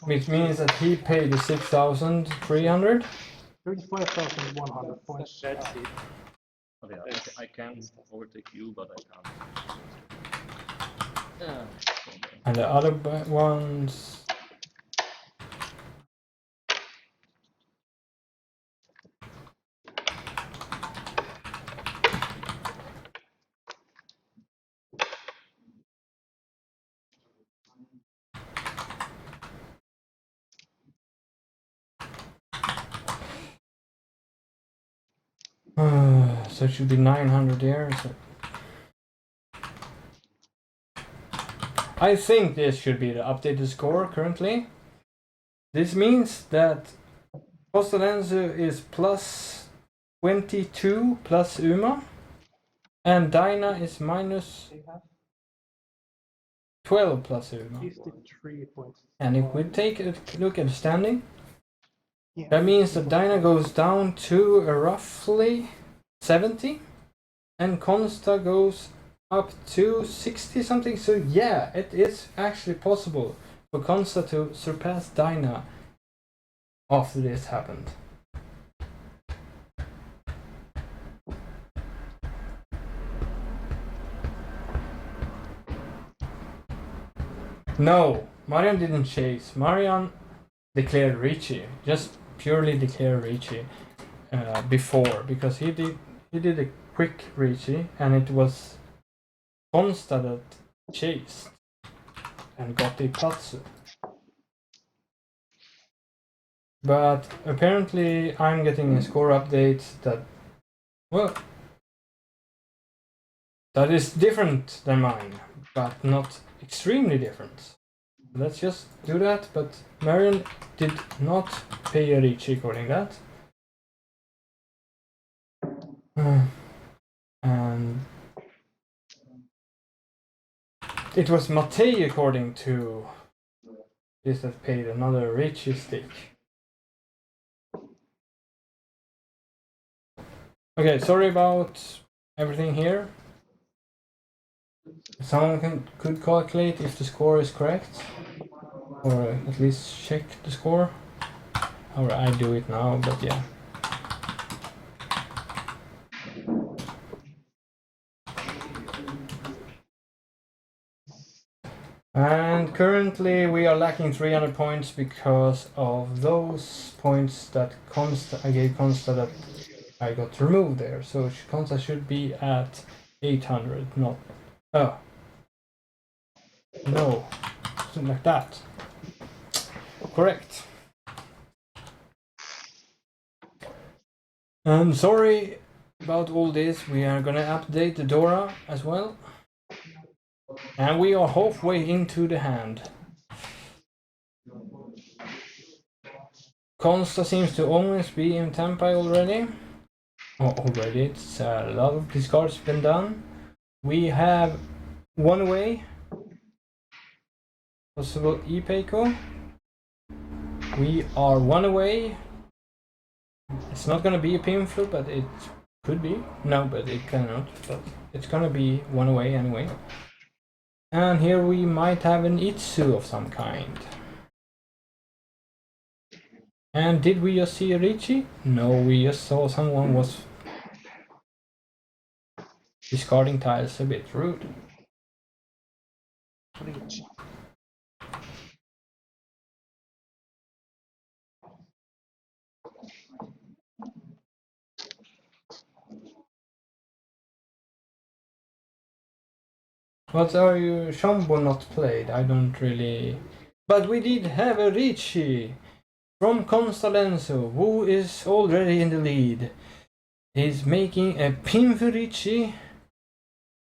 Speaker 2: Which means that he paid the 6,300.
Speaker 1: 35,100 points.
Speaker 4: that's it.
Speaker 3: Okay, I can overtake you, but I can't.
Speaker 2: And the other ones. So it should be 900 here. So I think this should be the updated score currently. This means that Konsta Lensu is plus 22 plus Uma, and Daina is minus
Speaker 1: They have
Speaker 2: 12 plus Uma.
Speaker 1: 53 points.
Speaker 2: And if we take a look at the standing,
Speaker 1: Yeah.
Speaker 2: that means that Daina goes down to roughly 70, and Konsta goes up to 60 something. So yeah, it is actually possible for Konsta to surpass Daina after this happened. No, Marián didn't chase. Marián declared Riichi, just purely declared Riichi before, because he did a quick Riichi, and it was Konsta that chased and got the Platsu. But apparently I'm getting a score update that, well, that is different than mine, but not extremely different. Let's just do that, but Marián did not pay a Riichi according to that. And it was Matej, according to this, that paid another Riichi stick. Okay, sorry about everything here. Someone could calculate if the score is correct, or at least check the score. Or I do it now, but yeah. And currently we are lacking 300 points because of those points that I gave Konsta that I got removed there. So Konsta should be at 800, not... Oh. No. Something like that. Correct. I'm sorry about all this. We are gonna update the Dora as well. And we are halfway into the hand. Konsta seems to almost be in Tempai already. Oh, already, it's a lot of discards been done. We have one away. Possible E-Peiko. We are one away. It's not gonna be a pinful, but it could be. No, but it cannot. But it's gonna be one away anyway. And here we might have an Itsu of some kind. And did we just see a Riichi? No, we just saw someone was discarding tiles. A bit rude.
Speaker 1: Riichi.
Speaker 2: What are you, Shombo not played? I don't really... But we did have a Riichi from Konsta Lensu, who is already in the lead. He's making a pinful Riichi,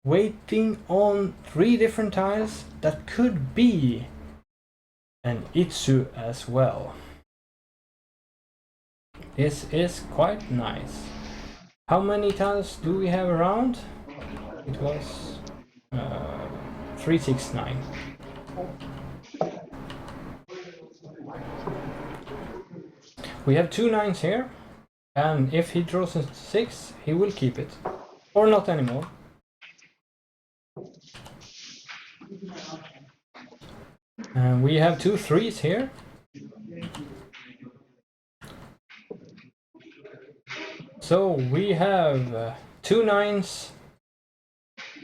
Speaker 2: waiting on 3 different tiles that could be an Itsu as well. This is quite nice. How many tiles do we have around? It was 369. We have 2 9s here, and if he draws a 6, he will keep it, or not anymore. And we have 2 3s here. So we have 2 9s,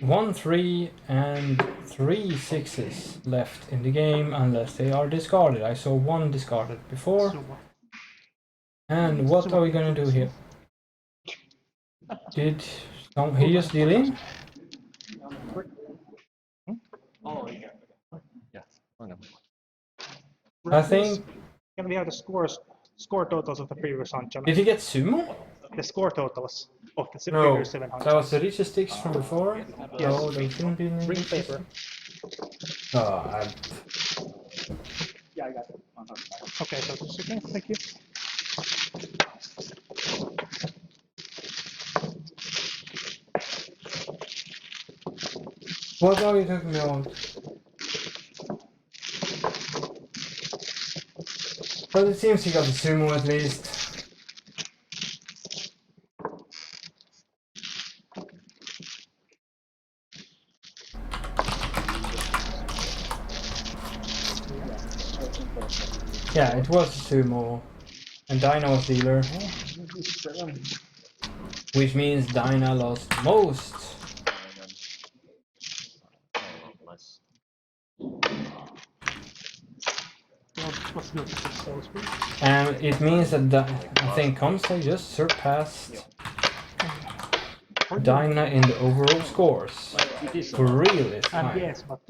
Speaker 2: 1 3, and 3 6s left in the game, unless they are discarded. I saw 1 discarded before.
Speaker 1: So,
Speaker 2: And what are we gonna do here? Did he just deal in?
Speaker 3: Oh, yeah. Yes. Okay.
Speaker 2: I think.
Speaker 1: Can we have the score totals of the previous hanchan?
Speaker 2: Did he get sumo?
Speaker 1: The score totals. Of the
Speaker 2: No,
Speaker 1: figure 700.
Speaker 2: that was the Riichi sticks from before.
Speaker 1: Yes.
Speaker 2: No, they shouldn't be in
Speaker 1: Ring
Speaker 2: Riichi.
Speaker 1: paper.
Speaker 2: Oh,
Speaker 1: Yeah, I got it. Okay, so just a second. Thank you.
Speaker 2: what are you talking about? But it seems he got the sumo at least. Yeah, it was sumo. And Daina was dealer. Which means Daina lost most.
Speaker 3: Less.
Speaker 1: What's good? So speed.
Speaker 2: And it means that I think Konsta just surpassed Daina in the overall scores.
Speaker 3: It is
Speaker 2: For real this
Speaker 1: And
Speaker 2: time.
Speaker 1: yes, but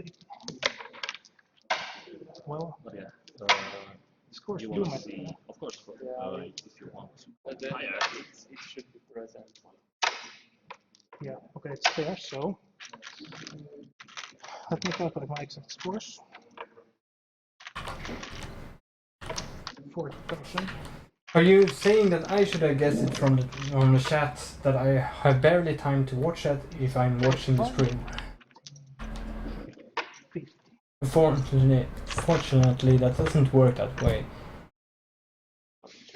Speaker 1: well,
Speaker 3: But yeah,
Speaker 1: scores
Speaker 3: you
Speaker 1: do
Speaker 3: want to
Speaker 1: matter.
Speaker 3: see, of course, if you want to.
Speaker 4: But then it should be present.
Speaker 1: Yeah, okay, it's there. So let me calculate my exact scores. 40,000.
Speaker 2: Are you saying that I should have guessed it from the chat that I have barely time to watch that if I'm watching the stream?
Speaker 1: 50.
Speaker 2: Fortunately, that doesn't work that way.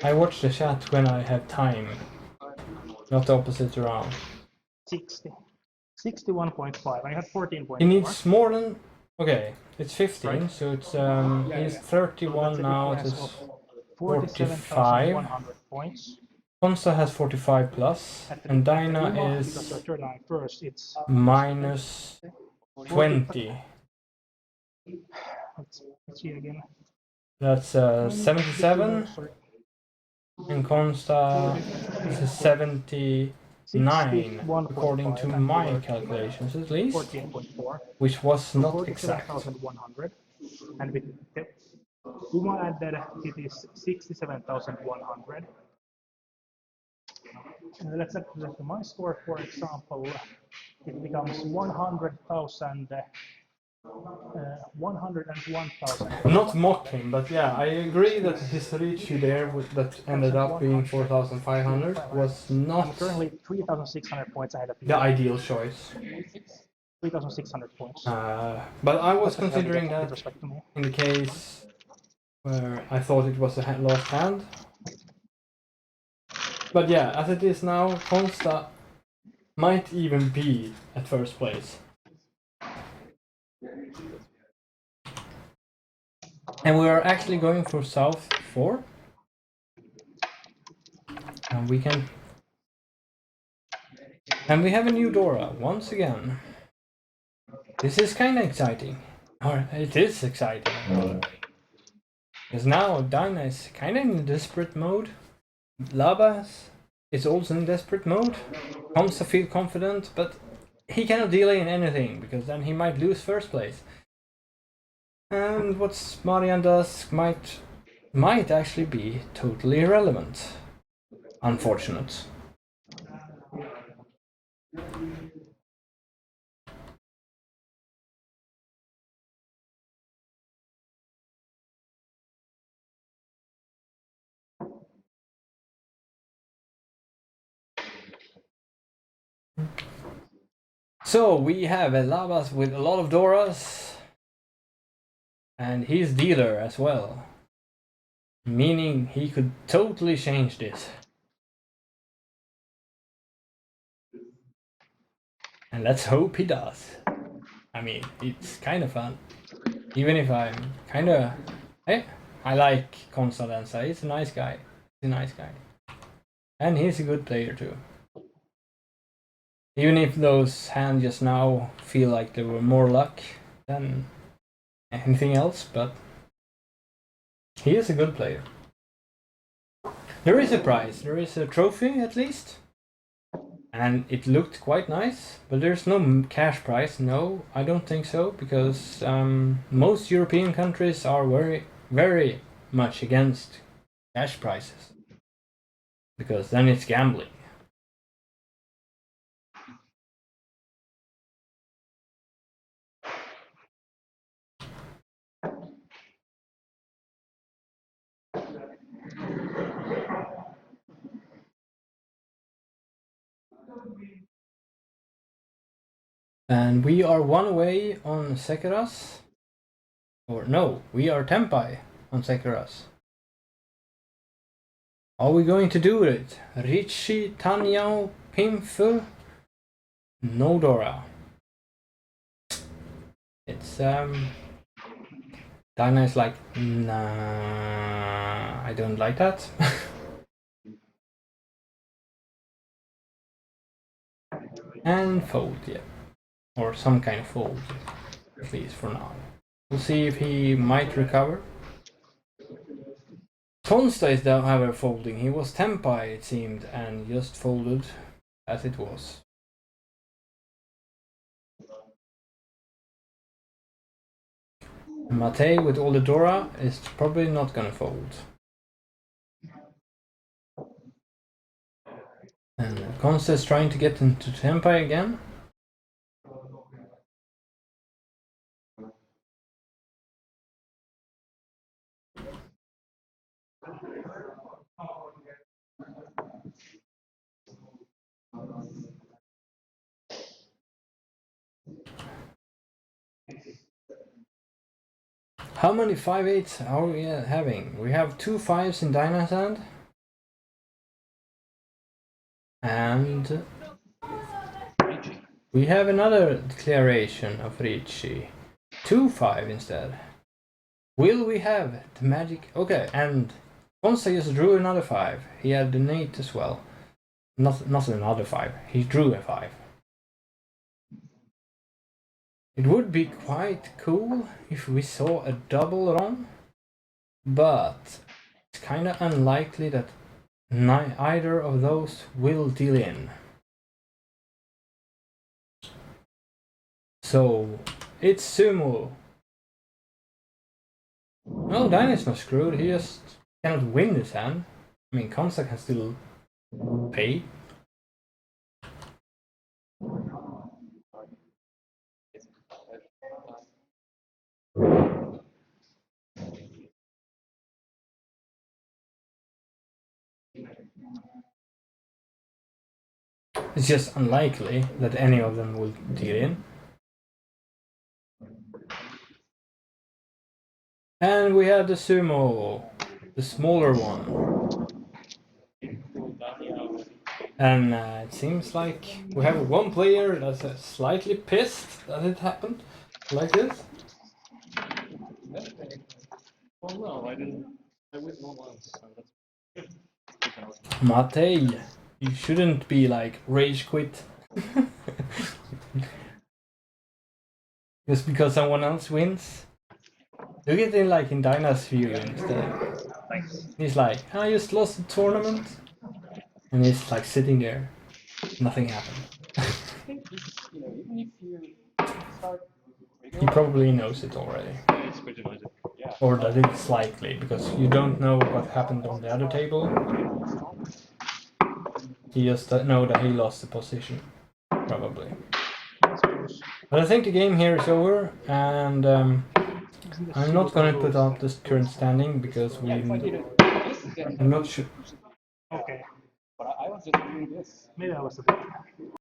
Speaker 2: I watch the chat when I have time, not the opposite around.
Speaker 1: 60. 61.5. I had 14.4.
Speaker 2: He needs more than... Okay, it's 15,
Speaker 1: Right.
Speaker 2: so it's
Speaker 1: Yeah,
Speaker 2: he's
Speaker 1: yeah.
Speaker 2: 31
Speaker 1: So
Speaker 2: now,
Speaker 1: that's a
Speaker 2: it's
Speaker 1: difference of 47,100 points.
Speaker 2: Konsta has 45 plus,
Speaker 1: At the-
Speaker 2: and
Speaker 1: at the
Speaker 2: Daina
Speaker 1: Uma, because
Speaker 2: is
Speaker 1: the third line first, it's
Speaker 2: minus 20.
Speaker 1: let's see again.
Speaker 2: That's 77,
Speaker 1: Sorry.
Speaker 2: and Konsta is 79,
Speaker 1: 61.5
Speaker 2: according to
Speaker 1: and
Speaker 2: my
Speaker 1: over
Speaker 2: calculations at least,
Speaker 1: 14.4.
Speaker 2: which was
Speaker 1: So
Speaker 2: not exact.
Speaker 1: 47,100. And with the Uma added, it is 67,100. Let's set my score, for example, it becomes 100,000. 101,000.
Speaker 2: I'm not mocking, but yeah, I agree that his Riichi there that ended up being 4,500 was
Speaker 1: I'm
Speaker 2: not
Speaker 1: currently 3,600 points ahead of you.
Speaker 2: the ideal choice.
Speaker 1: 3,600 points.
Speaker 2: But I was considering
Speaker 1: with
Speaker 2: that
Speaker 1: respect to me.
Speaker 2: in the case where I thought it was a lost hand. But yeah, as it is now, Konsta might even be at first place. And we are actually going for South 4. And we can... And we have a new Dora, once again. This is kinda exciting. Or it is exciting. Because now Daina is kinda in desperate mode. Labaš is also in desperate mode. Konsta feel confident, but he cannot delay in anything, because then he might lose first place. And what Marián does might actually be totally irrelevant. Unfortunate. So we have a Labaš with a lot of Doras, and he's dealer as well, meaning he could totally change this. And let's hope he does. I mean, it's kind of fun, even if I'm kind of... I like Konsta Lensu. He's a nice guy. He's a nice guy, and he's a good player too. Even if those hands just now feel like they were more luck than anything else, but he is a good player. There is a prize, there is a trophy at least, and it looked quite nice, but there's no cash prize. No, I don't think so, because most European countries are very much against cash prizes, because then it's gambling. And we are one away on Sekeráš. Or no, we are Tempai on Sekeráš. Are we going to do it? Riichi, Tanyao, Pimfu, no Dora. It's Daina is like, nah, I don't like that. And fold, yeah. Or some kind of fold, at least for now. We'll see if he might recover. Konsta is however folding. He was Tempai, it seemed, and just folded as it was. Matej with all the Dora is probably not gonna fold. And Konsta is trying to get into Tempai again. How many 5/8s are we having? We have 2 5s in Daina's hand. And we have another declaration of Riichi. 2-5 instead. Will we have the magic? Okay, and Konsta just drew another 5. He had an 8 as well. Not another 5. He drew a 5. It would be quite cool if we saw a double run, but it's kinda unlikely that either of those will deal in. So it's sumo. No, Daina's not screwed. He just cannot win this hand. I mean, Konsta can still pay. It's just unlikely that any of them will deal in. And we have the sumo, the smaller one. And it seems like we have one player that's slightly pissed that it happened like this.
Speaker 3: Well, no, I didn't. I win one once, so that's good.
Speaker 2: Matej, you shouldn't be like rage quit. Just because someone else wins. Look at it like in Daina's view instead.
Speaker 3: Thanks.
Speaker 2: He's like, I just lost the tournament. And he's like sitting there. Nothing happened.
Speaker 4: I think this, even if you start
Speaker 2: He probably knows it already.
Speaker 3: Yeah, it's pretty much it.
Speaker 4: yeah,
Speaker 2: Or that it's likely, because you don't know what happened on the other table. You just know that he lost the position. Probably. But I think the game here is over, and I'm not going to put up this current standing because I'm not sure.
Speaker 1: Okay,
Speaker 4: but I was just doing this.
Speaker 1: maybe I was a bit